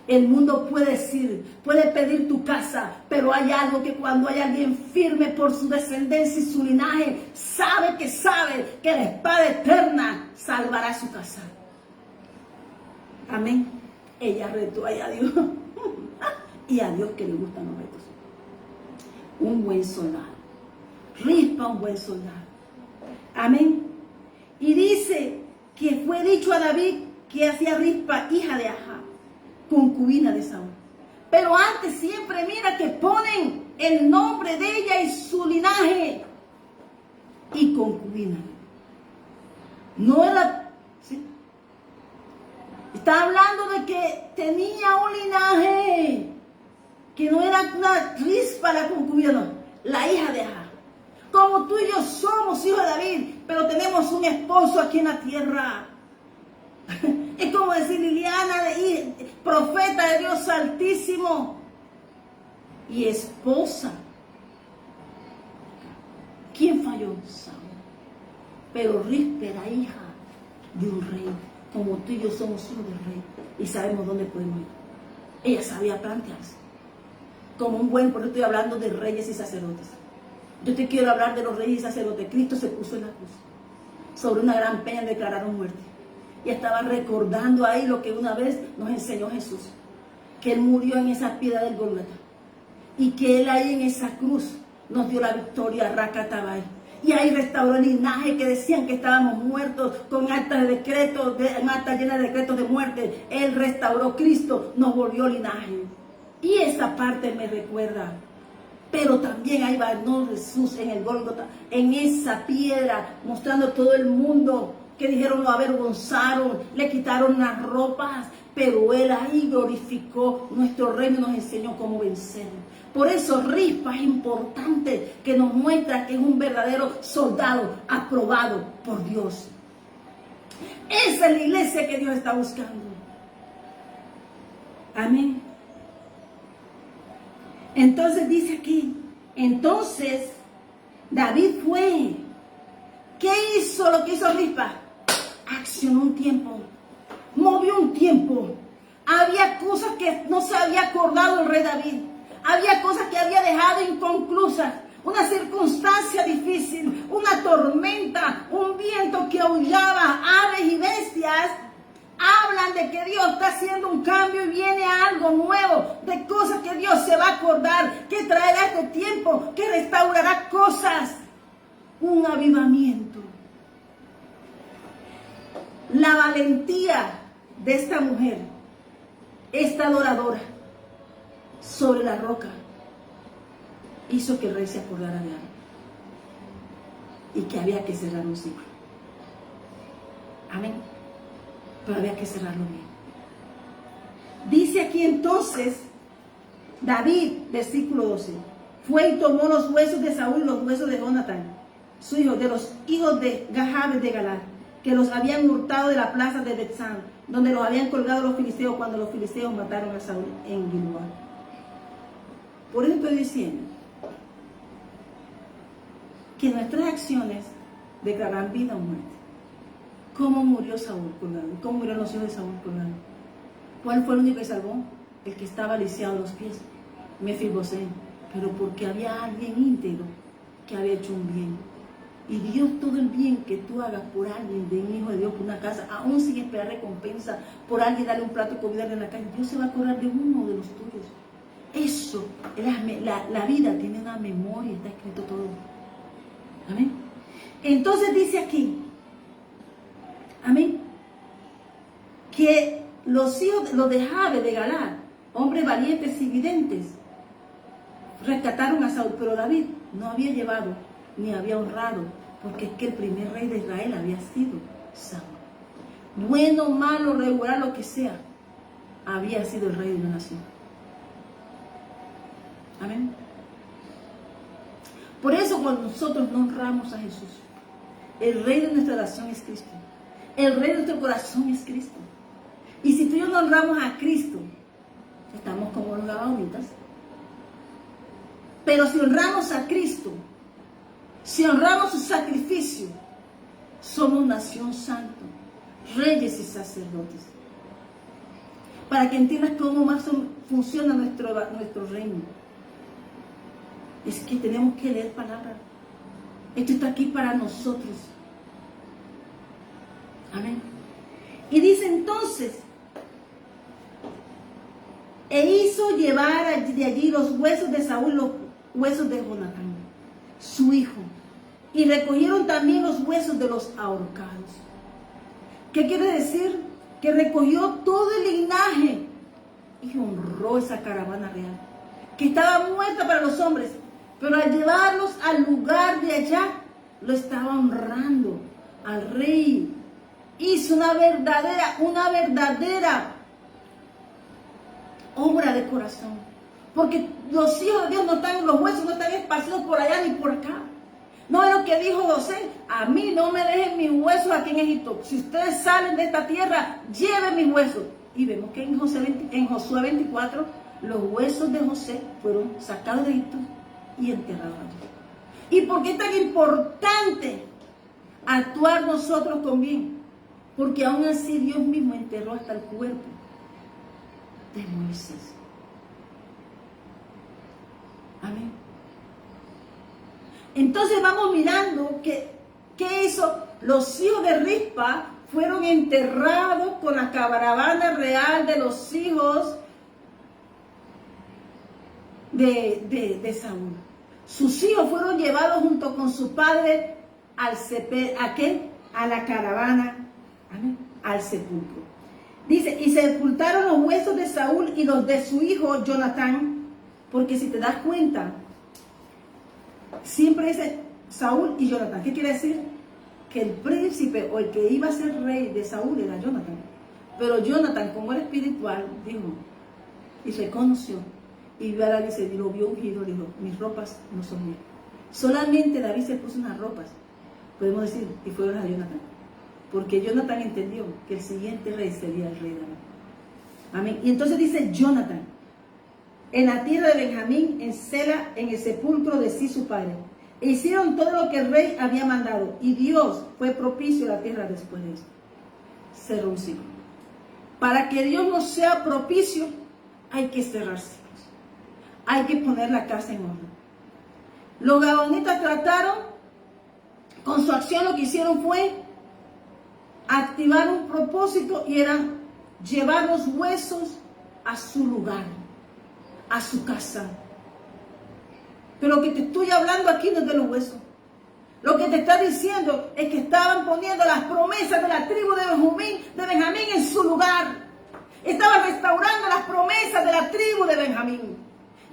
El mundo puede decir, puede pedir tu casa, pero hay algo que cuando hay alguien firme por su descendencia y su linaje, sabe que la espada eterna salvará su casa. Amén. Ella retó ahí a Dios. Y a Dios que le gustan los retos. Un buen soldado. Rispa, un buen soldado. Amén. Y dice que fue dicho a David que hacía Rispa, hija de Ajá, concubina de Saúl. Pero antes siempre mira que ponen el nombre de ella y su linaje. Y concubina. No era... ¿sí? Está hablando de que tenía un linaje, que no era una Rispa la concubina, no, la hija de Ajá. Como tú y yo somos hijos de David, pero tenemos un esposo aquí en la tierra. Es como decir Liliana, profeta de Dios Altísimo y esposa. ¿Quién falló? Saúl. Pero Rispa era hija de un rey, como tú y yo somos hijos del rey y sabemos dónde podemos ir. Ella sabía plantearse como un buen, porque estoy hablando de reyes y sacerdotes. Yo te quiero hablar de los reyes y sacerdotes. Cristo se puso en la cruz. Sobre una gran peña declararon muerte. Y estaba recordando ahí lo que una vez nos enseñó Jesús. Que Él murió en esa piedra del Gólgota. Y que Él ahí en esa cruz nos dio la victoria, Racatabai. Y ahí restauró el linaje que decían que estábamos muertos con actas de decretos, actas llenas de decretos de muerte. Él restauró, Cristo nos volvió linaje. Y esa parte me recuerda. Pero también ahí va Jesús en el Gólgota, en esa piedra, mostrando a todo el mundo que dijeron lo avergonzaron, le quitaron las ropas, pero Él ahí glorificó nuestro reino y nos enseñó cómo vencer. Por eso Rispa es importante, que nos muestra que es un verdadero soldado aprobado por Dios. Esa es la iglesia que Dios está buscando. Amén. Entonces dice aquí, entonces David fue. ¿Qué hizo lo que hizo Rispa? Accionó un tiempo, movió un tiempo. Había cosas que no se había acordado el rey David. Había cosas que había dejado inconclusas. Una circunstancia difícil, una tormenta, un viento que aullaba, aves y bestias. Hablan de que Dios está haciendo un cambio y viene algo nuevo, de cosas que Dios se va a acordar, que traerá este tiempo, que restaurará cosas. Un avivamiento. La valentía de esta mujer, esta adoradora, sobre la roca, hizo que el rey se acordara de algo y que había que cerrar un ciclo. Amén. Pero había que cerrarlo bien. Dice aquí entonces David, versículo 12, fue y tomó los huesos de Saúl y los huesos de Jonatán, su hijo, de los hijos de Jabes de Galad, que los habían hurtado de la plaza de Betzán, donde los habían colgado los filisteos cuando los filisteos mataron a Saúl en Gilboa. Por eso estoy diciendo que nuestras acciones declararán vida o muerte. ¿Cómo murió Saúl colgado? ¿Cómo murieron los hijos de Saúl colgado? ¿Cuál fue el único que salvó? El que estaba lisiado a los pies, Mefibosé, pero porque había alguien íntegro que había hecho un bien. Y Dios, todo el bien que tú hagas por alguien, de un hijo de Dios, por una casa, aún sin esperar recompensa, por alguien darle un plato de comida en la calle, Dios se va a acordar de uno de los tuyos. Eso, la vida tiene una memoria, está escrito todo. Amén. Entonces dice aquí, amén, que los hijos, los de Jabes de Galad, hombres valientes y videntes, rescataron a Saúl, pero David no había llevado ni había honrado, porque es que el primer rey de Israel había sido Saúl. Bueno, malo, regular, lo que sea, había sido el rey de una nación. Amén. Por eso cuando nosotros no honramos a Jesús, el rey de nuestra nación es Cristo. El rey de nuestro corazón es Cristo. Y si tú y yo no honramos a Cristo, estamos como los gabaonitas. Pero si honramos a Cristo, si honramos su sacrificio, somos nación santa, reyes y sacerdotes. Para que entiendas cómo más funciona nuestro reino. Es que tenemos que leer palabra. Esto está aquí para nosotros. Amén. Y dice entonces, e hizo llevar de allí los huesos de Saúl, los huesos de Jonatán, su hijo, y recogieron también los huesos de los ahorcados. ¿Qué quiere decir? Que recogió todo el linaje y honró esa caravana real, que estaba muerta para los hombres, pero al llevarlos al lugar de allá, lo estaba honrando al rey. Hizo una verdadera obra de corazón. Porque los hijos de Dios no están en los huesos, no están esparcidos por allá ni por acá. No es lo que dijo José: a mí no me dejen mis huesos aquí en Egipto. Si ustedes salen de esta tierra, lleven mis huesos. Y vemos que en Josué 24, los huesos de José fueron sacados de Egipto y enterrados allí. ¿Y por qué es tan importante actuar nosotros con bien? Porque aún así Dios mismo enterró hasta el cuerpo de Moisés. Amén. Entonces vamos mirando qué hizo. Los hijos de Rispa fueron enterrados con la caravana real de los hijos de Saúl. Sus hijos fueron llevados junto con su padre a la caravana, amén, al sepulcro. Dice, y sepultaron los huesos de Saúl y los de su hijo Jonatán, porque si te das cuenta, siempre dice Saúl y Jonatán. ¿Qué quiere decir? Que el príncipe o el que iba a ser rey de Saúl era Jonatán. Pero Jonatán, como era espiritual, dijo y reconoció, y vio a David, y lo vio ungido, le dijo: mis ropas no son mías. Solamente David se puso unas ropas, podemos decir, y fueron a Jonatán, porque Jonatán entendió que el siguiente rey sería el rey David. Amén. Y entonces dice Jonatán, en la tierra de Benjamín, en Sela, en el sepulcro de Sí su padre. E hicieron todo lo que el rey había mandado, y Dios fue propicio a la tierra después de esto. Cerró un ciclo. Para que Dios no sea propicio, hay que cerrar ciclos. Hay que poner la casa en orden. Los gabonitas trataron, con su acción lo que hicieron fue activar un propósito, y era llevar los huesos a su lugar, a su casa. Pero lo que te estoy hablando aquí no es de los huesos. Lo que te está diciendo es que estaban poniendo las promesas de la tribu de Benjamín en su lugar. Estaban restaurando las promesas de la tribu de Benjamín.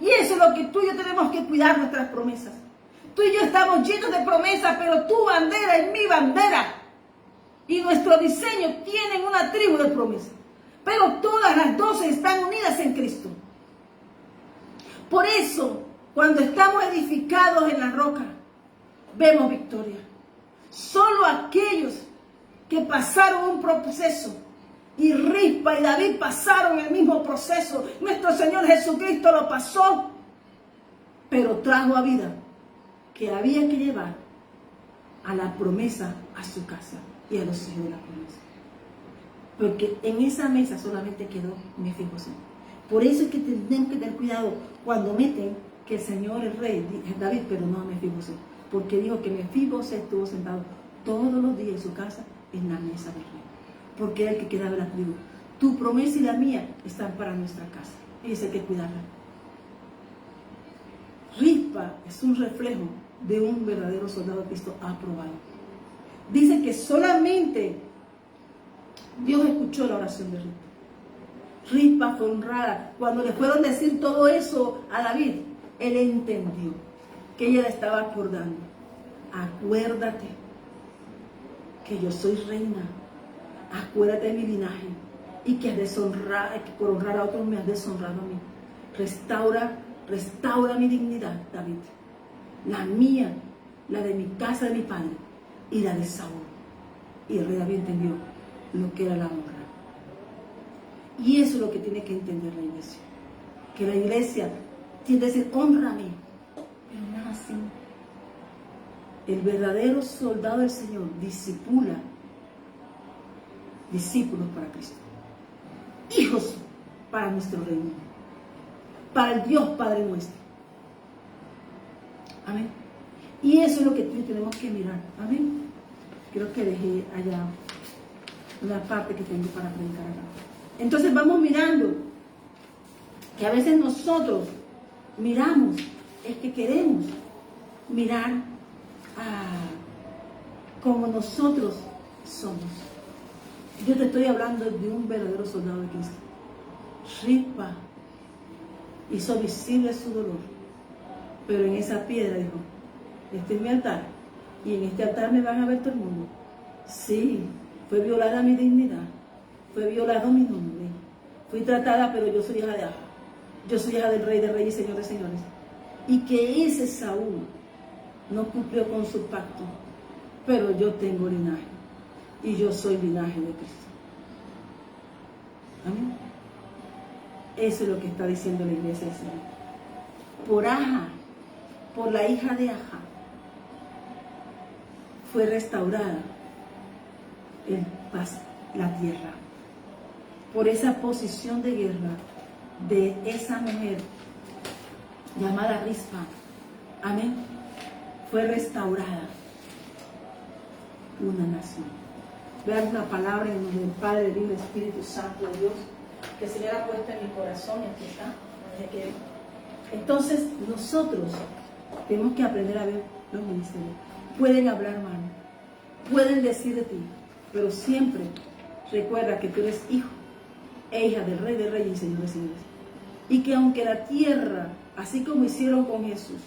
Y eso es lo que tú y yo tenemos que cuidar, nuestras promesas. Tú y yo estamos llenos de promesas, pero tu bandera es mi bandera. Y nuestro diseño tiene una tribu de promesas. Pero todas las 12 están unidas en Cristo. Por eso, cuando estamos edificados en la roca, vemos victoria. Solo aquellos que pasaron un proceso, y Rispa y David pasaron el mismo proceso. Nuestro Señor Jesucristo lo pasó, pero trajo a vida que había que llevar a la promesa a su casa y a los hijos de la promesa. Porque en esa mesa solamente quedó Mefiboset. Por eso es que tenemos que tener cuidado cuando meten que el Señor es rey, David, pero no a Mefiboset. Porque dijo que Mefiboset estuvo sentado todos los días en su casa en la mesa del rey. Porque era el que quedaba en la tribu. Tu promesa y la mía están para nuestra casa. Y eso hay que cuidarla. Rispa es un reflejo de un verdadero soldado de Cristo aprobado. Dice que solamente Dios escuchó la oración de Rispa. Rispa fue honrada. Cuando le fueron a decir todo eso a David, él entendió que ella le estaba acordando. Acuérdate que yo soy reina. Acuérdate de mi linaje y que por honrar a otros me has deshonrado a mí. Restaura mi dignidad, David. La mía, la de mi casa, de mi padre y la de Saúl. Y el rey David entendió lo que era la honra. Y eso es lo que tiene que entender la iglesia. Que la iglesia tiene que decir, honrame, pero nada así. El verdadero soldado del Señor discipula discípulos para Cristo, hijos para nuestro reino, para el Dios Padre nuestro. Amén. Y eso es lo que tenemos que mirar. Amén. Creo que dejé allá una parte que tengo para predicar acá. Entonces vamos mirando que a veces nosotros miramos, es que queremos mirar como nosotros somos. Yo te estoy hablando de un verdadero soldado de Cristo. Rispa hizo visible su dolor, pero en esa piedra dijo, este es mi altar, y en este altar me van a ver todo el mundo. Sí, fue violada mi dignidad, fue violado mi nombre, fui tratada, pero yo soy hija de Aja, yo soy hija del Rey de Reyes y Señor de Señores. Y que ese Saúl no cumplió con su pacto, pero yo tengo linaje. Y yo soy linaje de Cristo. Amén. Eso es lo que está diciendo la iglesia del Señor. Por Aja, por la hija de Aja, fue restaurada la tierra. Por esa posición de guerra de esa mujer llamada Rispa. Amén. Fue restaurada una nación. Vean una palabra en nombre del Padre, del Hijo y del Espíritu Santo de Dios, que el Señor ha puesto en mi corazón, y aquí está. Entonces, nosotros tenemos que aprender a ver los ministerios. Pueden hablar mal, pueden decir de ti, pero siempre recuerda que tú eres hijo e hija del Rey de Reyes y Señor de Señores. Y que aunque la tierra, así como hicieron con Jesús,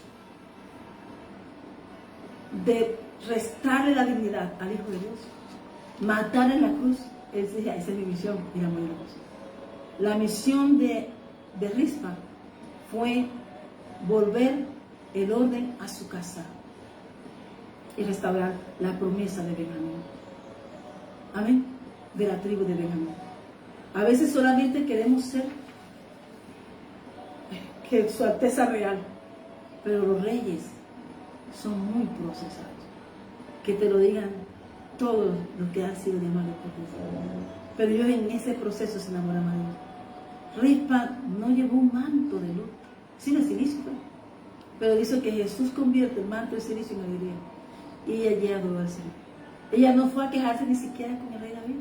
de restarle la dignidad al Hijo de Dios, matar en la cruz, él decía, esa es mi misión, y la morir en la cruz. La misión de Rispa fue volver el orden a su casa y restaurar la promesa de Benjamín. Amén. De la tribu de Benjamín. A veces solamente queremos ser que su Alteza Real, pero los reyes son muy procesados. Que te lo digan todos los que han sido llamados por Dios. Pero ellos en ese proceso se enamoran de Dios. Rispa no llevó un manto de luto, sino el silicio, pero dice que Jesús convierte el manto de silicio en alegría. Y ella ya adoró al Señor. Ella no fue a quejarse ni siquiera con el rey David.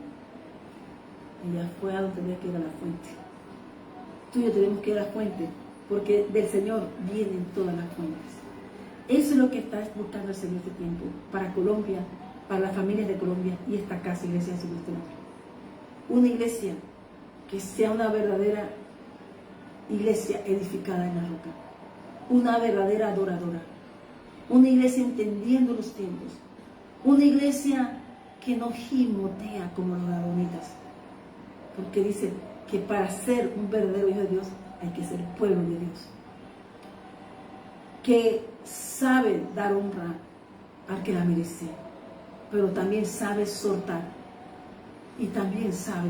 Ella fue a donde tenía que ir a la fuente. Tú y yo tenemos que ir a la fuente, porque del Señor vienen todas las fuentes. Eso es lo que está buscando el Señor este tiempo, para Colombia, para las familias de Colombia y esta casa, Iglesia de Jesucristo. Una iglesia que sea una verdadera iglesia edificada en la roca, una verdadera adoradora, una iglesia entendiendo los tiempos, una iglesia que no gimotea como los adonitas, porque dice que para ser un verdadero hijo de Dios hay que ser pueblo de Dios, que sabe dar honra al que la merece, pero también sabe soltar y también sabe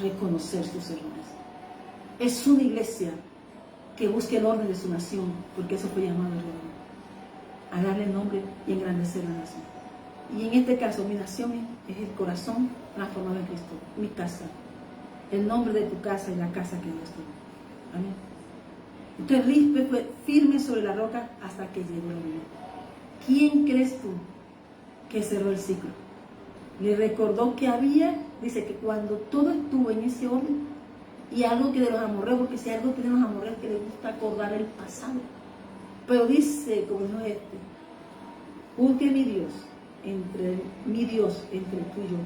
reconocer sus errores. Es una iglesia que busque el orden de su nación, porque eso fue llamado el rey, a darle nombre y engrandecer la nación. Y en este caso, mi nación es el corazón transformado en Cristo, mi casa, el nombre de tu casa y la casa que Dios tiene. Amén. Entonces Rispa fue firme sobre la roca hasta que llegó la vida. ¿Quién crees tú que cerró el ciclo? Le recordó que había, dice que cuando todo estuvo en ese orden, y algo que de los amorreos, porque si hay algo que de los amorreos que les gusta acordar el pasado, pero dice, como dijo juzgue mi Dios entre tú y yo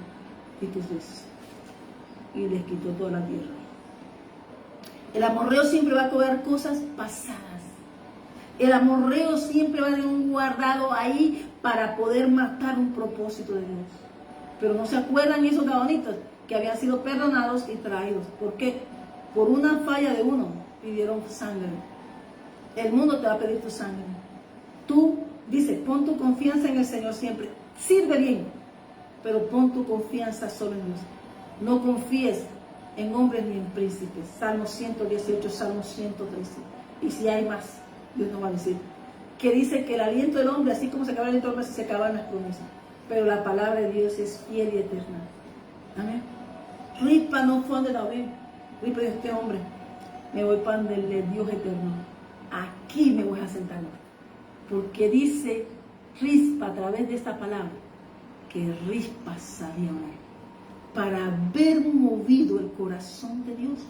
y tus dioses, y les quitó toda la tierra. El amorreo siempre va a cobrar cosas pasadas. El amorreo siempre va a tener un guardado ahí para poder matar un propósito de Dios. Pero no se acuerdan esos gabonitos que habían sido perdonados y traídos. ¿Por qué? Por una falla de uno pidieron sangre. El mundo te va a pedir tu sangre. Tú, dice, pon tu confianza en el Señor siempre. Sirve bien, pero pon tu confianza solo en Dios. No confíes en hombres ni en príncipes. Salmo 118, Salmo 113. Y si hay más, Dios nos va a decir. Que dice que el aliento del hombre, así como se acaba el aliento del hombre, se acaban las promesas. Pero la palabra de Dios es fiel y eterna. Amén. Rispa no fue donde David. Rispa dijo, este hombre, me voy para donde el Dios eterno. Aquí me voy a sentar. Porque dice Rispa a través de esta palabra, que Rispa sabía orar. Para haber movido el corazón de Dios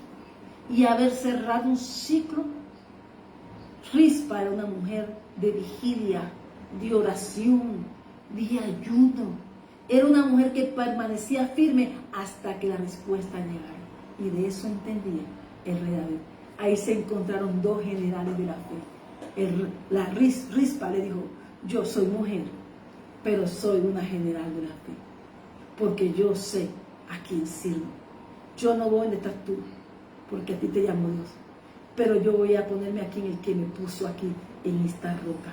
y haber cerrado un ciclo. Rispa era una mujer de vigilia, de oración, de ayuno. Era una mujer que permanecía firme hasta que la respuesta llegara. Y de eso entendía el rey David. Ahí se encontraron dos generales de la fe. Rispa le dijo, yo soy mujer, pero soy una general de la fe. Porque yo sé a quién sirvo. Yo no voy donde estás tú, porque a ti te llamó Dios. Pero yo voy a ponerme aquí en el que me puso aquí, en esta roca.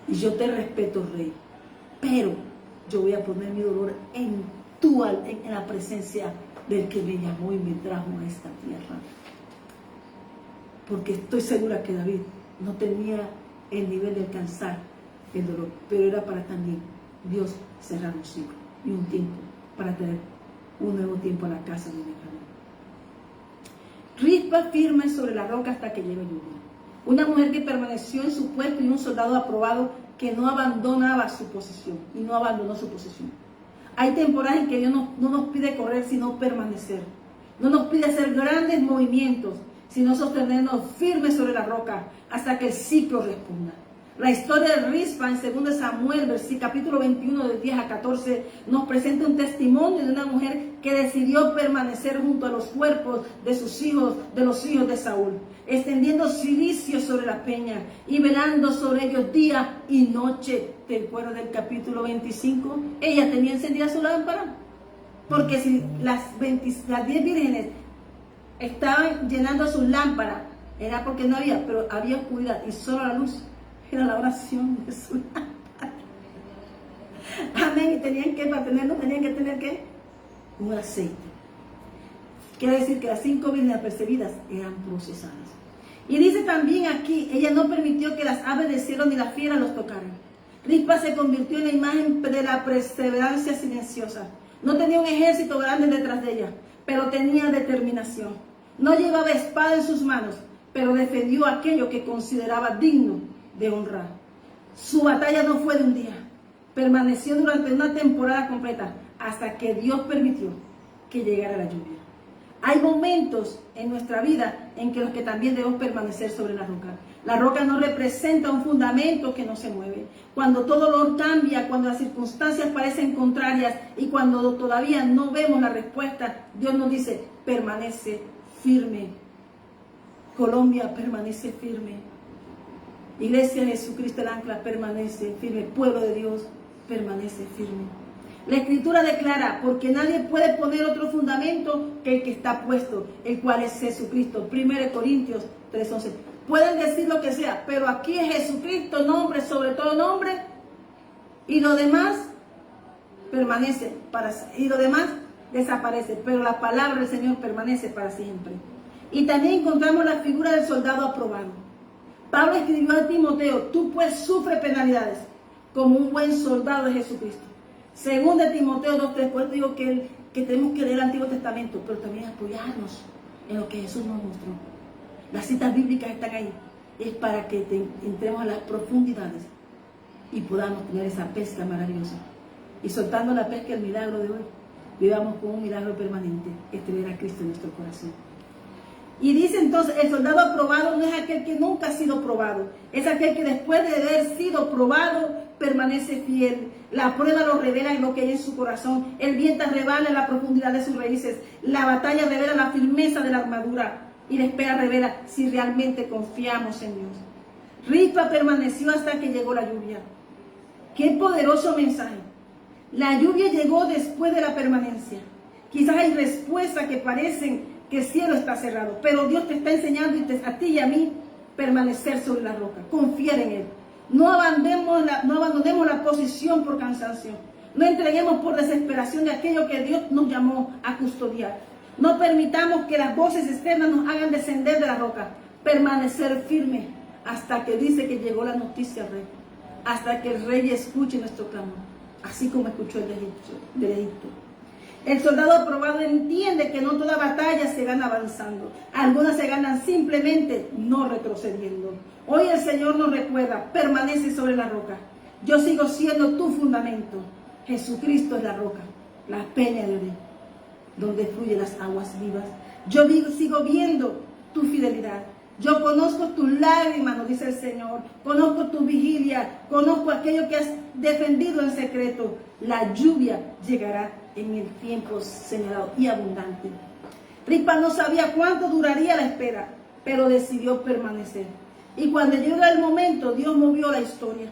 Y yo te respeto, rey. Pero yo voy a poner mi dolor en la presencia del que me llamó y me trajo a esta tierra. Porque estoy segura que David no tenía el nivel de alcanzar el dolor, pero era para también Dios cerrar un ciclo y un tiempo para tener un nuevo tiempo a la casa de Benjamín. Rispa firme sobre la roca hasta que llegó lluvia. Una mujer que permaneció en su puesto y un soldado aprobado que no abandonaba su posición y no abandonó su posición. Hay temporadas en que Dios no nos pide correr, sino permanecer. No nos pide hacer grandes movimientos, sino sostenernos firmes sobre la roca hasta que el ciclo responda. La historia de Rispa en 2 Samuel, capítulo 21, de 10 a 14, nos presenta un testimonio de una mujer que decidió permanecer junto a los cuerpos de sus hijos, de los hijos de Saúl, extendiendo silicio sobre la peña y velando sobre ellos día y noche. ¿Te acuerdas del capítulo 25? Ella tenía encendida su lámpara, porque si las 10 vírgenes estaban llenando sus lámparas, era porque no había, pero había oscuridad y solo la luz era la oración de su lámpara. Amén. Y tenían que, para tenerlo, tenían que tener ¿qué? Un aceite. Quiere decir que las 5 vírgenes apercibidas eran procesadas. Y dice también aquí, ella no permitió que las aves del cielo ni las fieras los tocaran. Rispa se convirtió en la imagen de la perseverancia silenciosa. No tenía un ejército grande detrás de ella, pero tenía determinación. No llevaba espada en sus manos, pero defendió aquello que consideraba digno de honrar. Su batalla no fue de un día, permaneció durante una temporada completa hasta que Dios permitió que llegara la lluvia. Hay momentos en nuestra vida en que los que también debemos permanecer sobre la roca. La roca no representa un fundamento que no se mueve. Cuando todo lo cambia, cuando las circunstancias parecen contrarias y cuando todavía no vemos la respuesta, Dios nos dice, permanece firme. Colombia, permanece firme. Iglesia de Jesucristo el ancla, permanece firme. Pueblo de Dios, permanece firme. La Escritura declara, porque nadie puede poner otro fundamento que el que está puesto, el cual es Jesucristo. 1 Corintios 3:11. Pueden decir lo que sea, pero aquí es Jesucristo, nombre sobre todo nombre, y lo demás permanece y lo demás desaparece, pero la palabra del Señor permanece para siempre. Y también encontramos la figura del soldado aprobado. Pablo escribió a Timoteo, tú pues sufre penalidades como un buen soldado de Jesucristo. Según de Timoteo 2:3, pues digo que tenemos que leer el Antiguo Testamento, pero también apoyarnos en lo que Jesús nos mostró. Las citas bíblicas están ahí. Es para que entremos a las profundidades y podamos tener esa pesca maravillosa. Y soltando la pesca, el milagro de hoy, vivamos con un milagro permanente, ver a Cristo en nuestro corazón. Y dice entonces, el soldado aprobado no es aquel que nunca ha sido probado, es aquel que después de haber sido probado permanece fiel. La prueba lo revela en lo que hay en su corazón, el viento revela en la profundidad de sus raíces, la batalla revela la firmeza de la armadura y la espera revela si realmente confiamos en Dios. Rispa permaneció hasta que llegó la lluvia. ¡Qué poderoso mensaje! La lluvia llegó después de la permanencia. Quizás hay respuestas que parecen que el cielo está cerrado, pero Dios te está enseñando a ti y a mí permanecer sobre la roca, confiar en Él. No abandonemos la posición por cansancio, no entreguemos por desesperación de aquello que Dios nos llamó a custodiar. No permitamos que las voces externas nos hagan descender de la roca, permanecer firme hasta que dice que llegó la noticia al rey, hasta que el rey escuche nuestro clamor, así como escuchó el de Egipto. El soldado aprobado entiende que no toda batalla se gana avanzando. Algunas se ganan simplemente no retrocediendo. Hoy el Señor nos recuerda, permanece sobre la roca. Yo sigo siendo tu fundamento. Jesucristo es la roca, la peña de Oreb, donde fluyen las aguas vivas. Yo sigo viendo tu fidelidad. Yo conozco tus lágrimas, nos dice el Señor. Conozco tu vigilia. Conozco aquello que has defendido en secreto. La lluvia llegará en el tiempo señalado y abundante. Rispa no sabía cuánto duraría la espera, pero decidió permanecer. Y cuando llegó el momento, Dios movió la historia.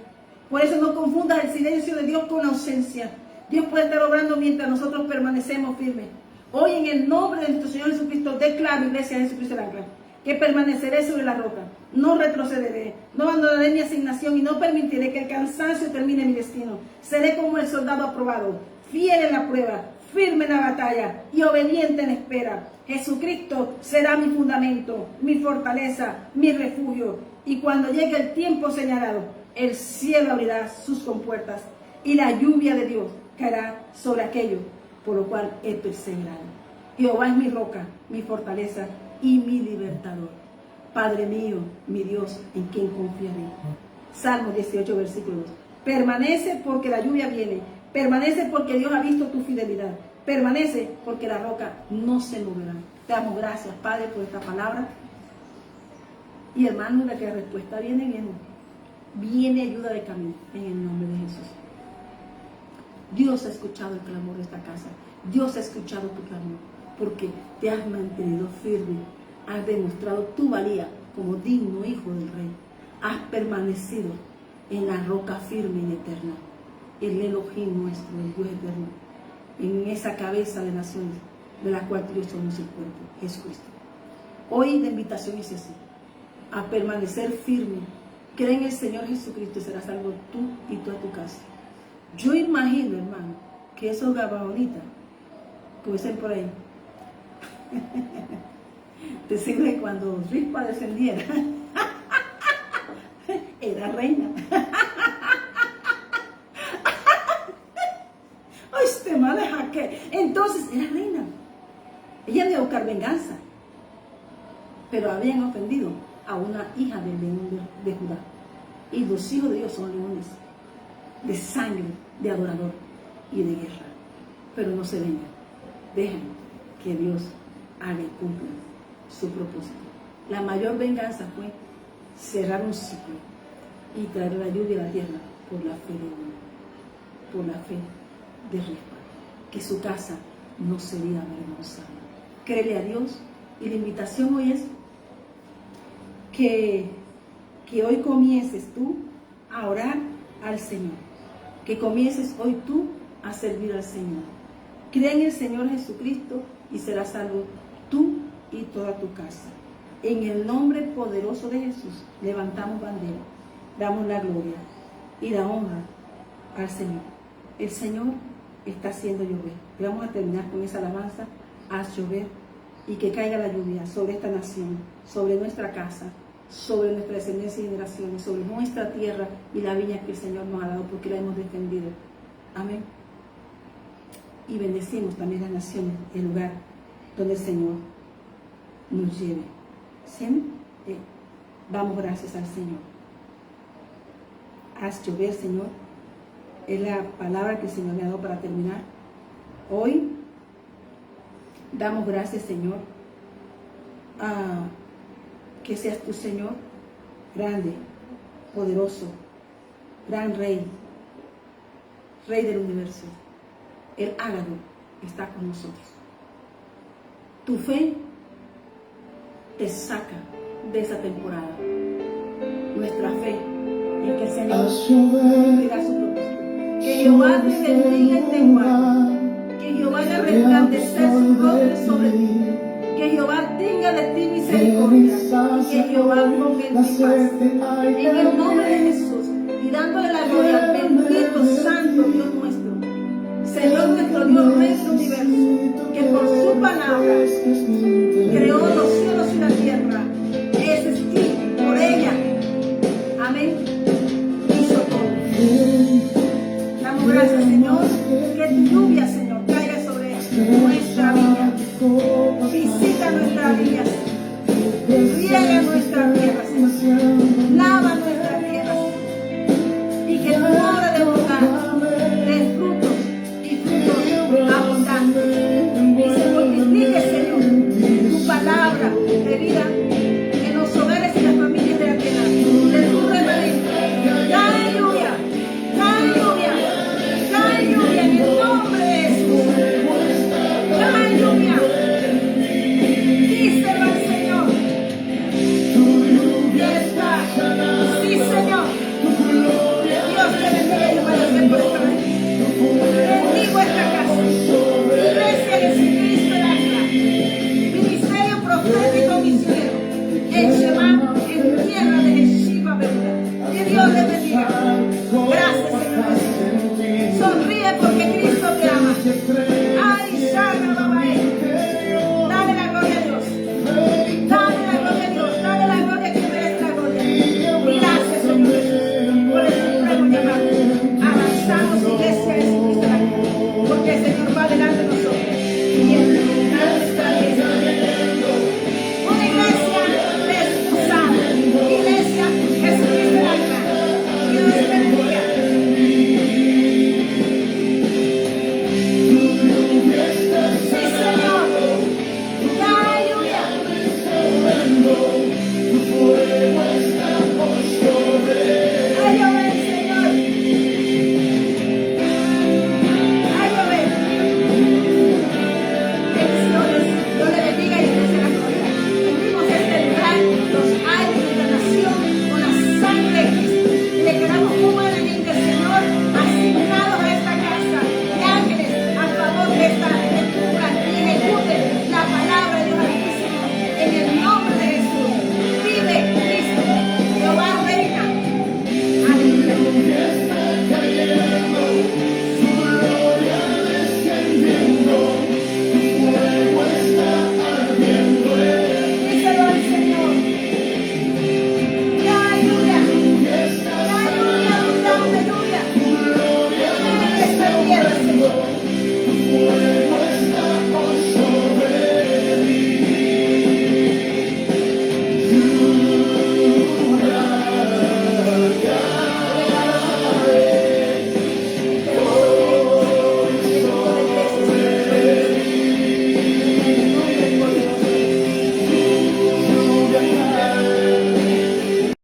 Por eso no confundas el silencio de Dios con la ausencia. Dios puede estar obrando mientras nosotros permanecemos firmes. Hoy, en el nombre de nuestro Señor Jesucristo, declaro, iglesia de Jesucristo el ancla, que permaneceré sobre la roca, no retrocederé, no abandonaré mi asignación y no permitiré que el cansancio termine mi destino. Seré como el soldado aprobado, fiel en la prueba, firme en la batalla y obediente en la espera. Jesucristo será mi fundamento, mi fortaleza, mi refugio. Y cuando llegue el tiempo señalado, el cielo abrirá sus compuertas y la lluvia de Dios caerá sobre aquello por lo cual he perseverado. Jehová es mi roca, mi fortaleza y mi libertador. Padre mío, mi Dios, en quien confiaré. Salmo 18, versículo 2. Permanece porque la lluvia viene. Permanece porque Dios ha visto tu fidelidad. Permanece porque la roca no se moverá. Te damos gracias, Padre, por esta palabra. Y hermano, la que la respuesta viene. Viene ayuda de camino en el nombre de Jesús. Dios ha escuchado el clamor de esta casa. Dios ha escuchado tu clamor porque te has mantenido firme. Has demostrado tu valía como digno hijo del rey. Has permanecido en la roca firme y eterna. El Elohim nuestro, el Dios eterno. En esa cabeza de naciones de la cual tú y yo somos el cuerpo, Jesucristo. Hoy la invitación es así, a permanecer firme. Cree en el Señor Jesucristo y serás salvo tú y toda tu casa. Yo imagino, hermano, que esos gabaonitas, como dicen por ahí, decirle que cuando Rispa descendiera, era reina. Ay, este mal es aquel. Entonces, era reina. Ella iba a buscar venganza, pero habían ofendido a una hija del león de Judá. Y los hijos de Dios son leones, de sangre, de adorador y de guerra. Pero no se vengan, dejen que Dios haga y cumpla su propósito. La mayor venganza fue cerrar un ciclo y traer la lluvia a la tierra por la fe de uno, por la fe de Rispa, que su casa no sería avergonzada. Créele a Dios, y la invitación hoy es que hoy comiences tú a orar al Señor, que comiences hoy tú a servir al Señor. Cree en el Señor Jesucristo y serás salvo tú y toda tu casa. En el nombre poderoso de Jesús levantamos bandera, damos la gloria y la honra al Señor. El Señor está haciendo llover. Y vamos a terminar con esa alabanza. Haz llover y que caiga la lluvia sobre esta nación, sobre nuestra casa, sobre nuestra descendencia y generaciones, sobre nuestra tierra y la viña que el Señor nos ha dado porque la hemos defendido. Amén. Y bendecimos también las naciones, el lugar donde el Señor nos lleve. ¿Sí? Damos gracias al Señor. Haz llover, Señor. Es la palabra que el Señor me ha dado para terminar. Hoy damos gracias, Señor, que seas tu Señor, grande, poderoso, gran Rey, Rey del universo. El ágado está con nosotros. Tu fe te saca de esa temporada. Nuestra fe en que el Señor cumplirá su propósito. Que Jehová te bendiga y te guarde. Que Jehová haga resplandecer su rostro sobre ti. Que Jehová tenga de ti misericordia. Y que Jehová ponga en ti paz. En el nombre de Jesús. Y dándole la gloria al bendito, santo Dios nuestro. Señor nuestro Dios, Rey del universo, que por su palabra creó los cielos y la tierra, es existir por ella. Amén. Hizo todo. Damos gracias, Señor, que tu lluvia, Señor, caiga sobre nuestra vida. Visita nuestra vida, riega nuestra tierra, Señor. Lava